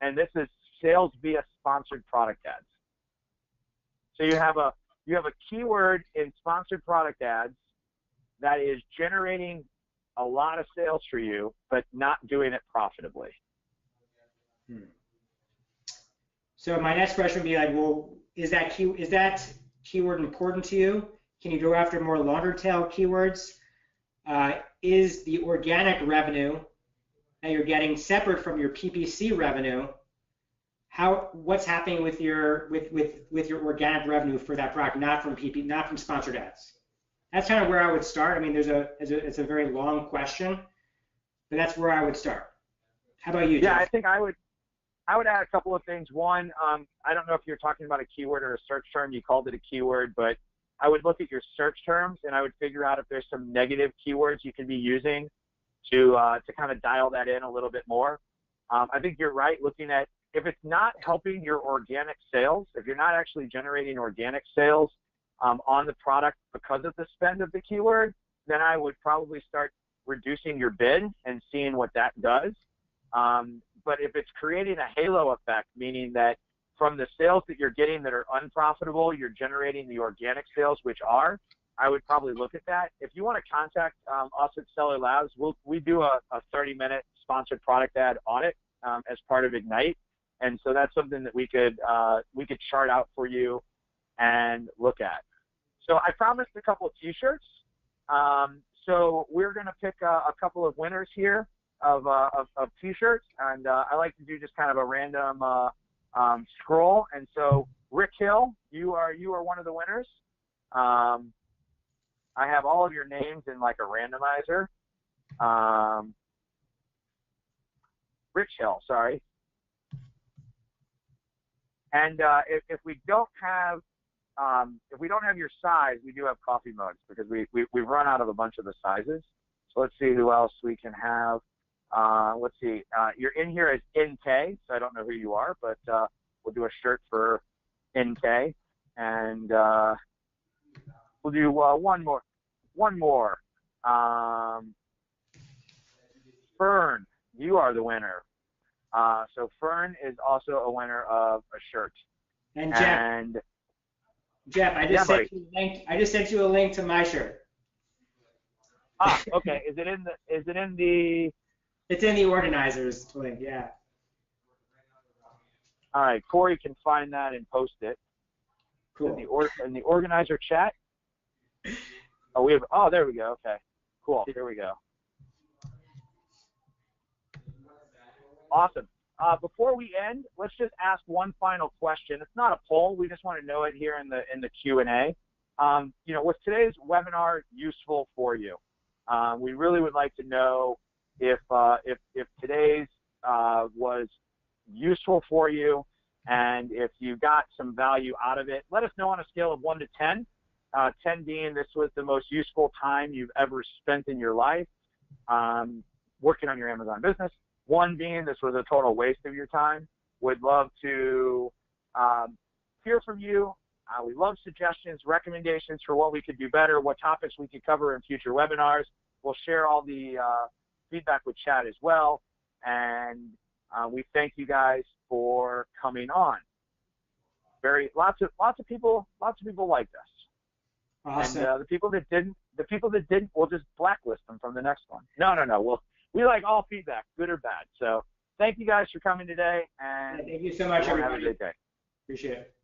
And this is sales via sponsored product ads. So you have a keyword in sponsored product ads that is generating a lot of sales for you but not doing it profitably. So my next question would be like, well, is that keyword important to you? Can you go after more longer tail keywords? Is the organic revenue that you're getting separate from your PPC revenue? What's happening with your organic revenue for that product, not from sponsored ads? That's kind of where I would start. I mean, it's a very long question, but that's where I would start. How about you, Jeff? Yeah, I think I would add a couple of things. One, I don't know if you're talking about a keyword or a search term. You called it a keyword, but I would look at your search terms and I would figure out if there's some negative keywords you can be using to kind of dial that in a little bit more. I think you're right, looking at if it's not helping your organic sales, if you're not actually generating organic sales on the product because of the spend of the keyword, then I would probably start reducing your bid and seeing what that does. But if it's creating a halo effect, meaning that from the sales that you're getting that are unprofitable, you're generating the organic sales, which are, I would probably look at that. If you want to contact us at Seller Labs, we do a 30-minute sponsored product ad audit as part of Ignite, and so that's something that we could chart out for you and look at. So I promised a couple of T-shirts. So we're going to pick a couple of winners here of T-shirts, and I like to do just kind of a random scroll. And so Rick Hill, you are one of the winners. I have all of your names in like a randomizer. Rich Hill, sorry. And if we don't have your size, we do have coffee mugs because we've run out of a bunch of the sizes. So let's see who else we can have. Let's see. You're in here as NK, so I don't know who you are, but we'll do a shirt for NK, and we'll do one more. Fern, you are the winner. So Fern is also a winner of a shirt. And Jeff, I just sent you a link. I just sent you a link to my shirt. Okay. Is it in the? It's in the organizers link. Yeah. All right, Corey can find that and post it. Cool. In the organizer chat. Oh, there we go. Okay, cool. Here we go. Awesome. Before we end, let's just ask one final question. It's not a poll. We just want to know it here in the Q&A. Was today's webinar useful for you? We really would like to know if today's was useful for you, and if you got some value out of it. Let us know on a scale of 1 to 10. 10 being this was the most useful time you've ever spent in your life working on your Amazon business. 1 being this was a total waste of your time. Would love to hear from you. We love suggestions, recommendations for what we could do better, what topics we could cover in future webinars. We'll share all the feedback with Chad as well. And we thank you guys for coming on. Lots of people like this. Awesome. And the people that didn't, we'll just blacklist them from the next one. No. We like all feedback, good or bad. So thank you guys for coming today, and thank you so much, everybody. Have a good day. Appreciate it.